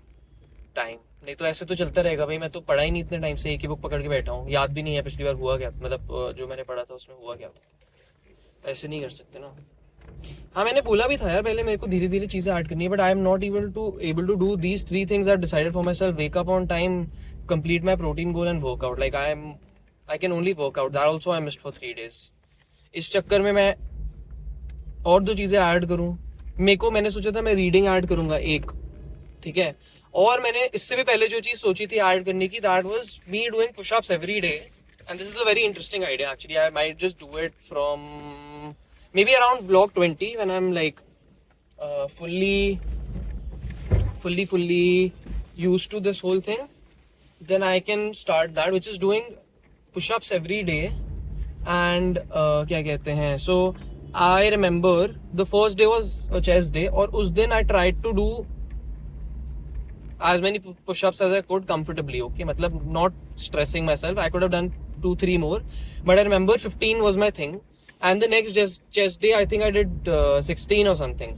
time. नहीं तो ऐसे तो चलता रहेगा भाई, मैं तो पढ़ा ही नहीं इतने टाइम से, एक ही बुक पकड़ के बैठा हूँ, याद भी नहीं है पिछली बार हुआ क्या, मतलब जो मैंने पढ़ा था उसमें हुआ क्या था. ऐसे नहीं कर सकते ना. हाँ मैंने बोला भी था यार पहले मेरे को धीरे धीरे चीजें ऐड करनी है, but I am not able to do these 3 things I decided for myself. Wake up on time, complete my protein goal and workout. Like I can only workout, that also I missed for 3 days. इस चक्कर में मैं और 2 चीजें add करूँ. मैंने सोचा था मैं रीडिंग ऐड करूंगा एक, ठीक है. और मैंने इससे भी पहले जो चीज सोची थी ऐड करने की, that was me doing pushups every day. And this is a very interesting idea actually. I might just do it from maybe around vlog 20 when I'm like fully used to this whole thing. Then I can start that, which is doing push-ups every day. And क्या कहते हैं, so I remember the first day was a chest day, और उस दिन I tried to do as many push-ups as I could comfortably. Okay, मतलब not stressing myself. I could have done 2-3 more, but I remember 15 was my thing. And the next chest day, I think I did 16 or something.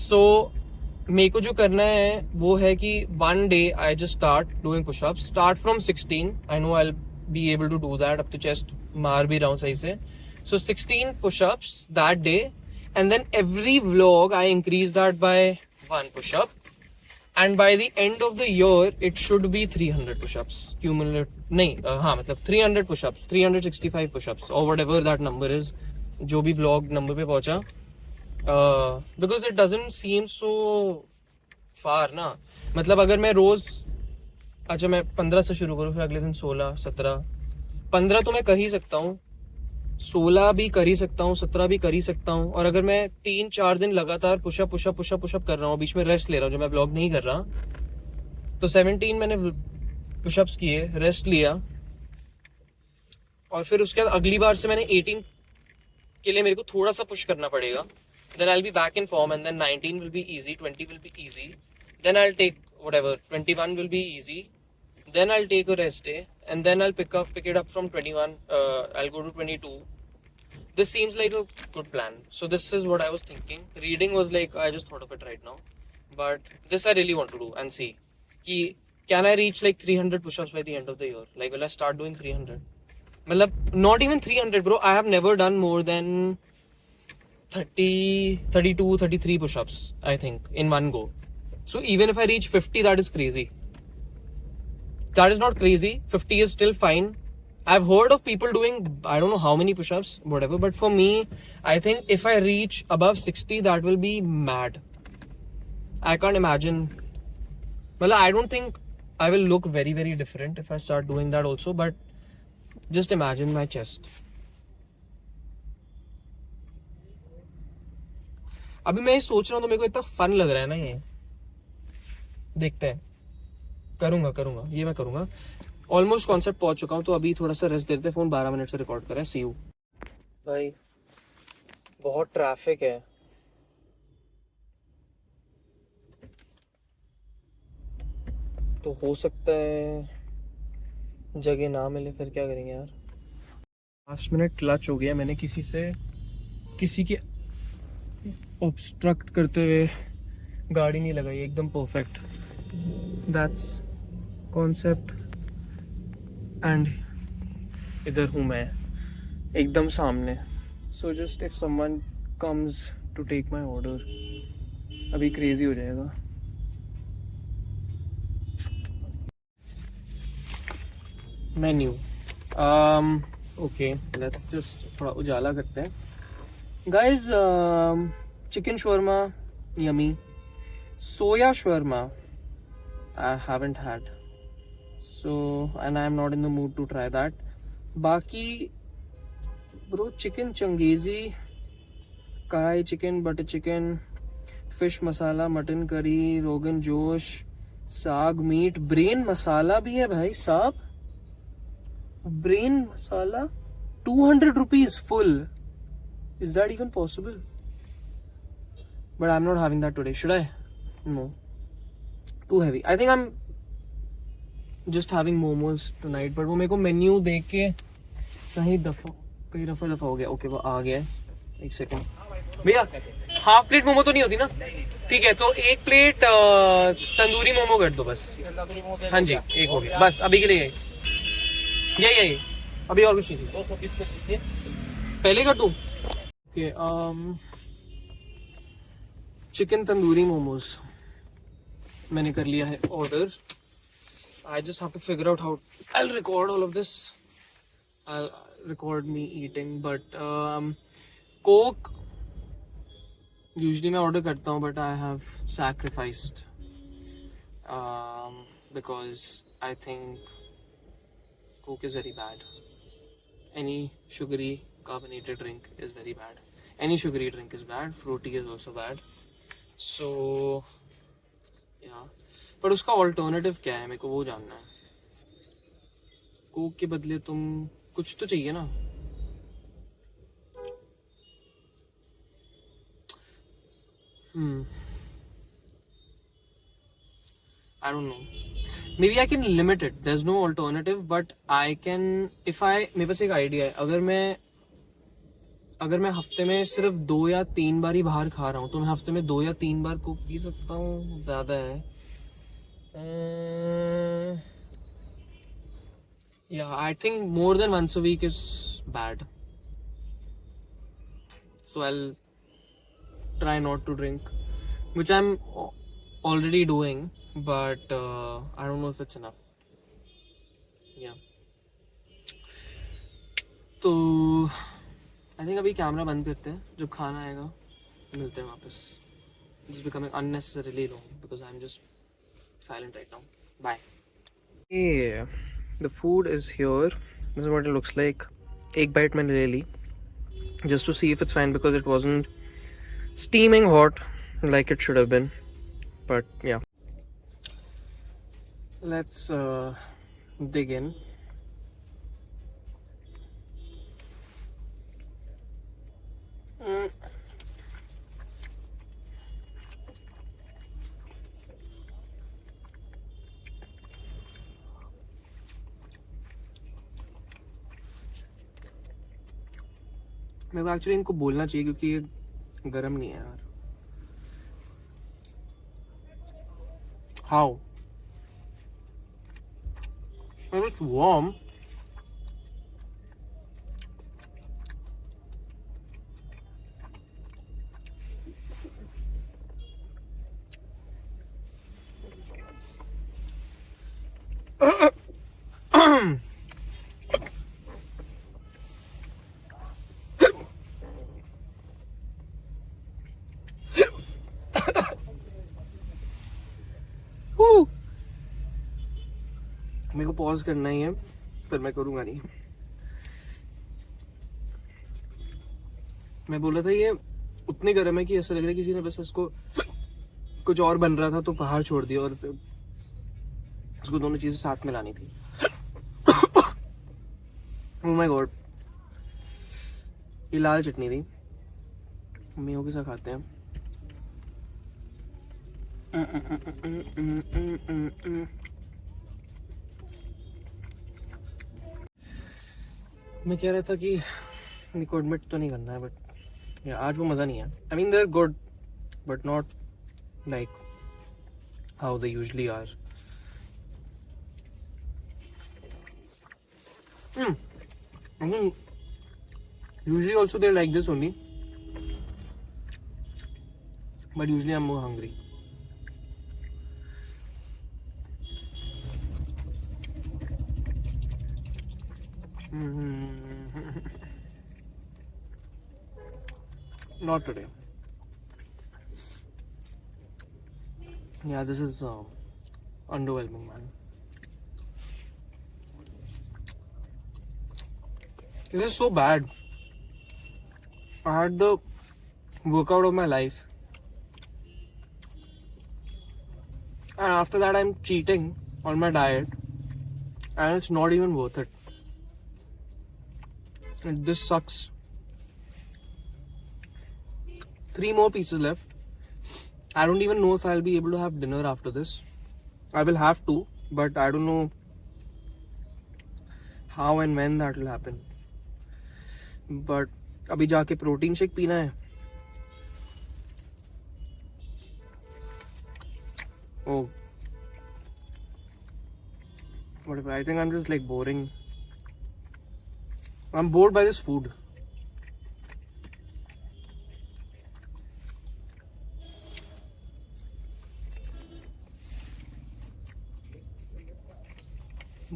So, मेरे को जो करना है वो है कि one day I just start doing push-ups. Start from 16. I know I'll be able to do that. अब तो chest मार भी रहा हूँ सही से. So 16 push-ups that day, and then every vlog I increase that by 1 push-up. And by the end of the year, it should be 300 push-ups. Cumulative नहीं, हाँ मतलब 300 push-ups, 365 push-ups or whatever that number is. जो भी blog number पे पहुंचा, because it doesn't सीम सो फार ना. मतलब अगर मैं रोज, अच्छा मैं 15 से शुरू करूँ, फिर अगले दिन 16, 17, 15 तो मैं कर ही सकता हूँ, 16 भी कर ही सकता हूँ, 17 भी कर ही सकता हूँ. और अगर मैं 3-4 दिन लगातार पुशअप कर रहा हूँ, बीच में रेस्ट ले रहा हूँ, जो मैं ब्लॉग नहीं कर रहा, तो 17 मैंने पुशअप्स किए, रेस्ट लिया, और फिर उसके बाद अगली बार से मैंने 18 के लिए मेरे को थोड़ा सा पुश करना पड़ेगा. Then I'll be back in form, and then 19 will be easy, 20 will be easy. Then I'll take whatever, 21 will be easy. Then I'll take a rest day, and then I'll pick it up from 21. I'll go to 22. This seems like a good plan. So this is what I was thinking. Reading was like, I just thought of it right now, but this I really want to do and see. Can I reach like 300 push-ups by the end of the year? Like, will I start doing 300? मतलब not even 300 bro. I have never done more than 30, 32, 33 push-ups I think in one go. So even if I reach 50, that is crazy. That is not crazy. 50 is still fine. I've heard of people doing I don't know how many push-ups, whatever, but for me I think if I reach above 60, that will be mad. I can't imagine. Well, I don't think I will look very very different if I start doing that also, but just imagine my chest. अभी मैं ये सोच रहा हूँ तो मेरे को इतना फन लग रहा है ना ये. देखते हैं, करूंगा ये मैं करूंगा. ऑलमोस्ट कॉन्सेप्ट पहुंच चुका हूँ, तो अभी थोड़ा सा रेस्ट देते हैं. फोन 12 मिनट से रिकॉर्ड कर रहा है. सी यू भाई. बहुत ट्रैफिक है. तो हो सकता है जगह ना मिले, फिर क्या करेंगे यार. लास्ट मिनट क्लच हो गया. मैंने किसी के ऑब्स्ट्रक्ट करते हुए गाड़ी नहीं लगाई. एकदम परफेक्ट. That's concept. एंड इधर हूँ मैं एकदम सामने. So just if someone comes to take my order, अभी क्रेजी हो जाएगा. मेन्यू. ओके, लेट्स जस्ट थोड़ा उजाला करते हैं. Guys, chicken shawarma yummy. Soya shawarma I haven't had, so and I am not in the mood to try that. बाकी bro, chicken changezi, kadai chicken, butter chicken, fish masala, mutton curry, rogan जोश, साग meet, brain मसाला भी है भाई साहब. Brain masala 200 rupees full. Is that even possible? But I'm not having that today. Should I? No. Too heavy. I think I'm just having momos tonight. But वो मेरे को menu देख के कहीं रफा हो गया. ओके वो आ गया है. एक सेकंड भैया. हाफ प्लेट मोमो तो नहीं होती ना? ठीक है, तो एक प्लेट तंदूरी मोमो कर दो बस. हाँ जी, एक हो गया बस अभी के लिए. यही अभी और कुछ नहीं. 220 कर दीजिए. पहले कर दूं? ओके. चिकन तंदूरी मोमोज मैंने कर लिया है order. I just have to figure out how I'll record all of this. I'll record me eating, but Coke usually मैं order करता हूँ, but I have sacrificed because I think Coke is very bad. Any sugary carbonated drink is very bad. Any sugary drink is bad. Fruity is also bad. So yeah. पर उसका alternative क्या है मेरे को वो जानना है. कोक के बदले तुम कुछ तो चाहिए ना. I don't know. Maybe I can limit it. There's no alternative, but I can. मेरे पास एक आइडिया है. अगर मैं हफ्ते में सिर्फ 2 या 3 बार ही बाहर खा रहा हूँ, तो मैं हफ्ते में 2 या 3 बार कोक पी सकता हूँ. ज्यादा है. Yeah, I think more than once a week is bad. So I'll try not to drink, which I'm already doing, but I don't know if it's enough. Yeah. तो I think अभी camera बंद करते हैं. जब खाना आएगा मिलते हैं वापस. It's becoming unnecessarily long because I'm just silent right now. Bye. Yeah, the food is here. This is what it looks like. एक bite मैंने ले ली just to see if it's fine because it wasn't steaming hot like it should have been. But yeah, let's dig in. मेरे को actually इनको बोलना चाहिए क्योंकि ये गर्म नहीं है यार. How? It's warm. मेरे को पॉज करना ही है पर मैं करूँगा नहीं. मैं बोला था ये उतनी गर्म है कि ऐसा लग रहा है किसी ने बस इसको कुछ और बन रहा था तो बाहर छोड़ दिया और इसको दोनों चीजें साथ में लानी थी. Oh my God. ये लाल चटनी थी. मेयो के साथ खाते हैं. मैं कह रहा था कि इनको एडमिट तो नहीं करना है बट या आज वो मज़ा नहीं है. I mean they are good but not like how they usually are. I mean, usually also they're like this only, but usually I'm more hungry. Not today. Yeah, this is underwhelming, man. This is so bad. I had the workout of my life, and after that I'm cheating on my diet, and it's not even worth it. And this sucks. 3 more pieces left. I don't even know if I'll be able to have dinner after this. I will have to, but I don't know how and when that will happen. But अभी जाके protein shake पीना है. Oh, whatever. I think I'm just like boring. I'm bored by this food.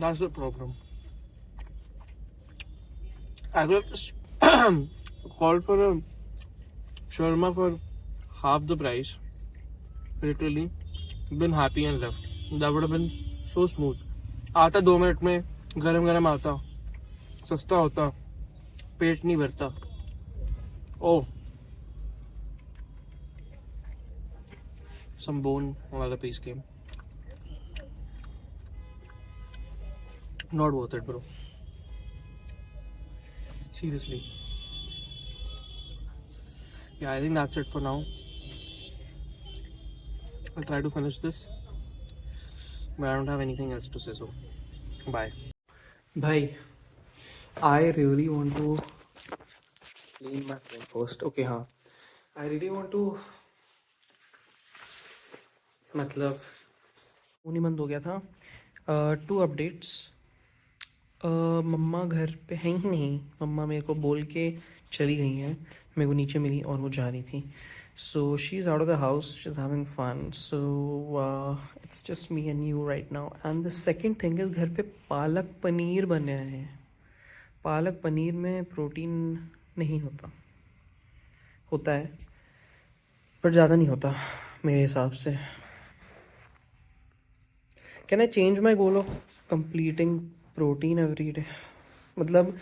That's the problem. I could have just called for a shawarma for half the price. Literally, been happy and left. That would have been so smooth. आता 2 minute में गरम गरम आता, सस्ता होता, पेट नहीं भरता. Oh, some bone वाला piece came. Not worth it, bro. Seriously. Yeah, I think that's it for now. I'll try to finish this, but I don't have anything else to say, so bye. Bhai, I really want to clean my phone first. Okay, हाँ. I really want to, मतलब phone ही बंद हो गया था. 2 updates. मम्मा घर पे हैं ही नहीं. मम्मा मेरे को बोल के चली गई हैं. मेरे को नीचे मिली और वो जा रही थी. So she's out of the house, she's having fun. So it's just me and you right now. And the second thing is घर पे पालक पनीर बना है. पालक पनीर में प्रोटीन नहीं होता. होता है पर ज़्यादा नहीं होता मेरे हिसाब से. Can I change my goal of completing protein every day? मतलब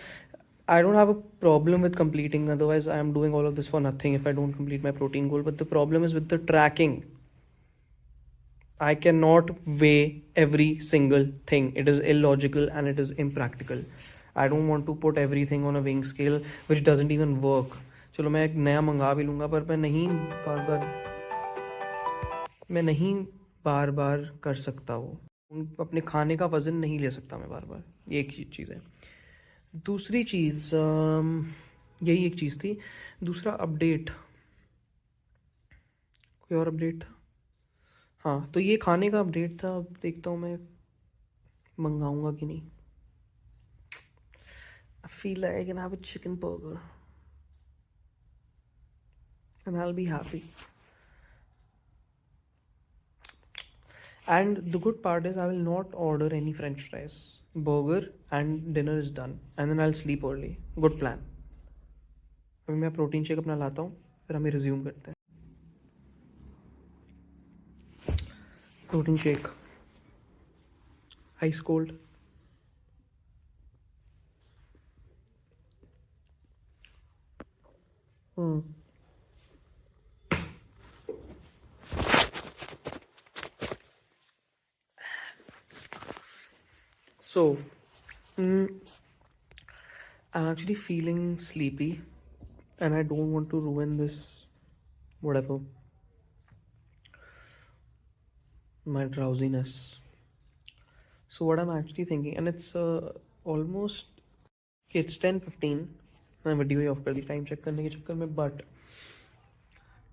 I don't have a problem with completing, otherwise I am doing all of this for nothing if I don't complete my protein goal. But the problem is with the tracking. I cannot weigh every single thing. It is illogical and it is impractical. I don't want to put everything on a weighing scale which doesn't even work. चलो मैं एक नया मंगा भी लूँगा, पर मैं नहीं बार बार कर सकता वो. अपने खाने का वज़न नहीं ले सकता मैं बार बार. ये एक चीज़ है. दूसरी चीज़, यही एक चीज़ थी. दूसरा अपडेट, कोई और अपडेट था. हाँ, तो ये खाने का अपडेट था. अब देखता हूँ मैं मंगाऊंगा कि नहीं. I feel like I can have a chicken burger and I'll be happy. And the good part is I will not order any french fries. Burger and dinner is done and then I'll sleep early. Good plan. अभी मैं protein shake अपना लाता हूँ, फिर हमें resume करते हैं. Protein shake ice cold. So, I'm actually feeling sleepy and I don't want to ruin this, whatever, my drowsiness. So what I'm actually thinking, and it's almost, it's 10:15. मैं video he of कर दी time check करने के चक्कर में. But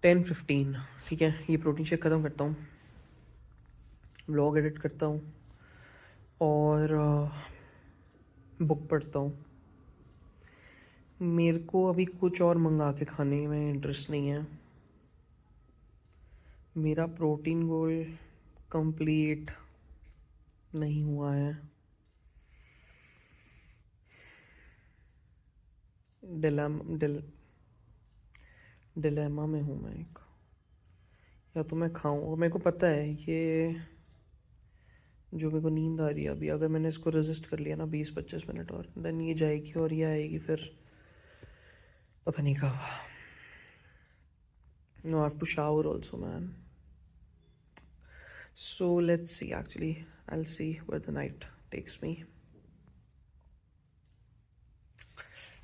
10:15, ठीक है. ये protein shake ख़त्म करता हूँ, व्लॉग एडिट करता हूँ और बुक पढ़ता हूँ. मेरे को अभी कुछ और मंगा के खाने में इंटरेस्ट नहीं है. मेरा प्रोटीन गोल कंप्लीट नहीं हुआ है. डिलेमा में हूँ मैं एक. या तो मैं खाऊं, और मेरे को पता है ये जो मेरे को नींद आ रही है अभी, अगर मैंने इसको रेजिस्ट कर लिया ना 20-25 मिनट और, देन ये जाएगी और ये आएगी फिर पता नहीं कब. No, I have to shower also man. So let's see. Actually I'll see where the night takes me.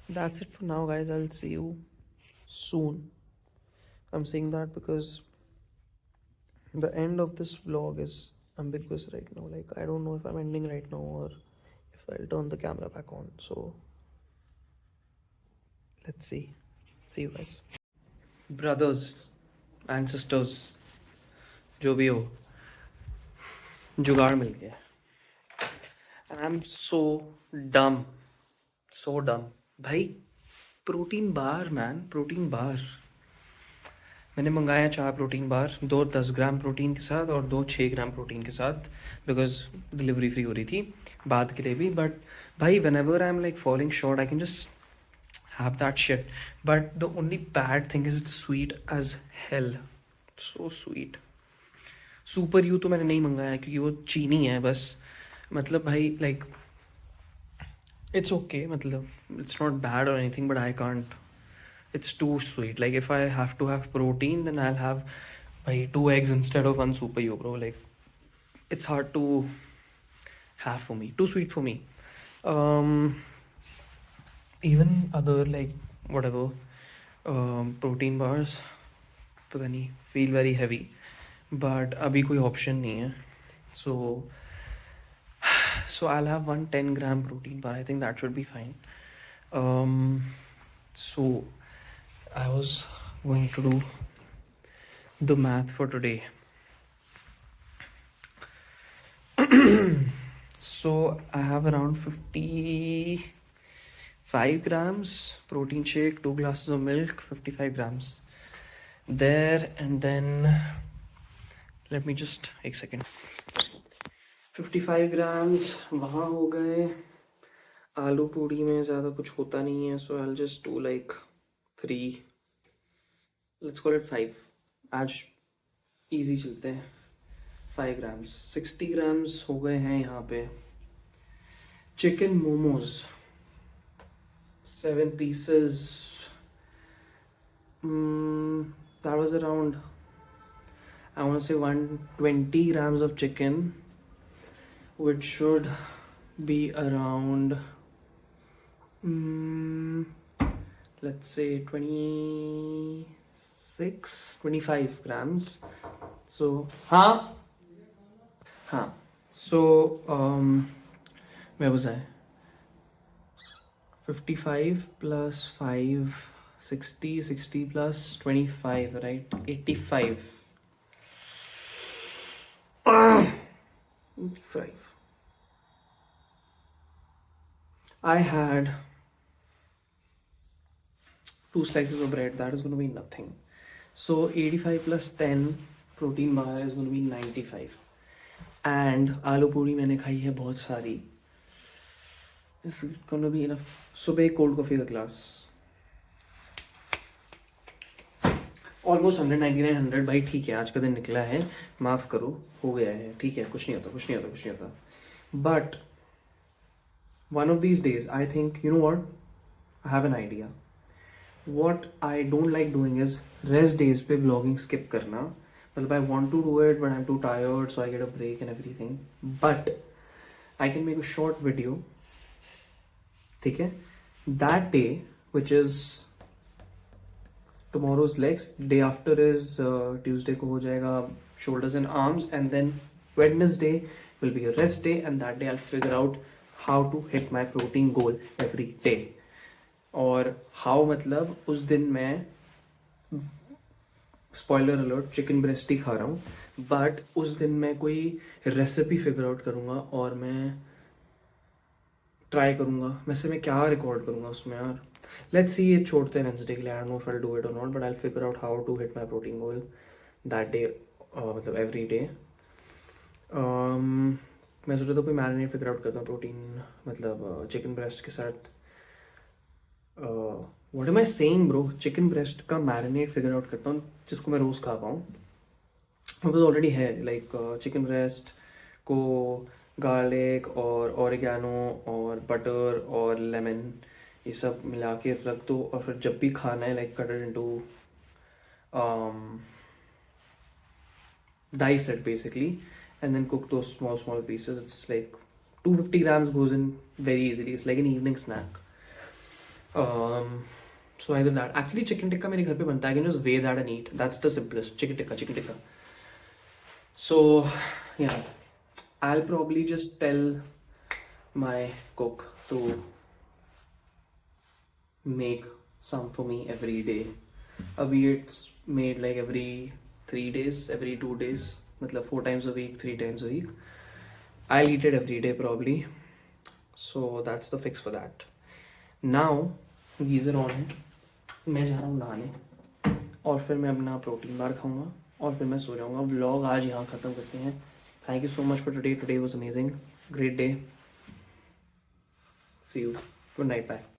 That's it for now, guys. I'll see you soon. I'm saying that because the end of this vlog is ambiguous right now. Like, I don't know if I'm ending right now or if I'll turn the camera back on. So let's see. See you guys. Brothers and sisters, जो भी हो, जुगाड़ मिल गया. I'm so dumb. So dumb. भाई, protein bar man, protein bar. मैंने मंगाया 4 protein bar, 2 10 gram protein के साथ और 2 6 ग्राम प्रोटीन के साथ, बिकॉज डिलीवरी फ्री हो रही थी बाद के लिए भी. बट भाई, whenever I am like falling short, I can just have that shit. But the only bad thing is it's sweet as hell. So sweet. Super you तो मैंने नहीं मंगाया क्योंकि वो चीनी है बस. मतलब भाई, लाइक it's okay, मतलब it's not bad or anything, but I can't. It's too sweet. Like, if I have to have protein, then I'll have by 2 eggs instead of 1 super yo, bro. Like, it's hard to have for me. Too sweet for me. Even other like whatever protein bars, पता नहीं, feel very heavy. But अभी कोई option नहीं है. So I'll have 1 10 gram protein bar. I think that should be fine. So I was going to do the math for today. So I have around 55 grams protein shake, 2 glasses of milk, 55 grams there. And then let me just, एक second. 55 grams वहाँ हो गए. आलू पूड़ी में ज़्यादा कुछ होता नहीं है, so I just do like 3, let's call it 5. आज इजी चलते हैं. 5 ग्राम्स, 60 ग्राम्स हो गए हैं यहाँ पे. Chicken momos 7 pieces. That was around, I want to say 120 grams of chicken, which should be around let's say 25 grams. So so where was I? 55 plus 5, 60 plus 25, right? 85. 85. I had 2 slices of bread. That is going to be nothing. So 85 plus 10 protein bar is going to be 95. And आलू पूरी मैंने खाई है बहुत सारी. It's going to be enough. सुबह cold coffee का glass. Almost 199 भाई. ठीक है, आज का दिन निकला है, माफ़ करो, हो गया है, ठीक है, कुछ नहीं होता. But one of these days, I think, you know what, I have an idea. What I don't like doing is rest days पे vlogging skip करना. मतलब I want to do it, but I'm too tired, so I get a break and everything. But I can make a short video, ठीक है, that day, which is tomorrow's legs, day after is Tuesday को हो जाएगा shoulders and arms, and then Wednesday will be a rest day, and that day I'll figure out how to hit my protein goal every day. और how, मतलब उस दिन मैं, spoiler alert, chicken breast ही खा रहा हूँ, बट उस दिन मैं कोई रेसिपी फिगर आउट करूँगा और मैं ट्राई करूँगा. वैसे मैं क्या रिकॉर्ड करूँगा उसमें यार, लेट्स सी. ये छोड़ते हैं वेंसडे के लिए. I don't know if I will do it और नॉट, but I will figure out how to hit my protein goal that day, मतलब एवरी डे. मैं सोचा था कोई मैरिनेट फिगर आउट करता हूँ प्रोटीन, मतलब चिकन ब्रेस्ट के साथ. What am I saying bro? Chicken breast का मैरिनेट फिगर आउट करता हूँ जिसको मैं रोज़ खा पाऊँ. मेरे पास ऑलरेडी है, लाइक चिकन ब्रेस्ट को गार्लिक और ऑरिगेनो और बटर और लेमन ये सब मिला के रख दो, और फिर जब भी खाना है, like cut it into dice it basically, and then cook those small pieces. It's like 250 grams goes in very easily. It's like an evening snack. So either that. Actually, chicken tikka मेरे घर पे बनता है. I can just weigh that and eat. That's the simplest. Chicken tikka. So yeah, I'll probably just tell my cook to make some for me every day. Abhi it's made like every 3 days, every 2 days. मतलब 4 times a week, 3 times a week. I'll eat it every day probably. So that's the fix for that. Now geyser on है, मैं जा रहा हूँ नहाने और फिर मैं अपना प्रोटीन बार खाऊंगा और फिर मैं सो जाऊंगा. व्लॉग आज यहाँ ख़त्म करते हैं. Thank you so much for today. Today was amazing. Great day. See you. Good night. Bye.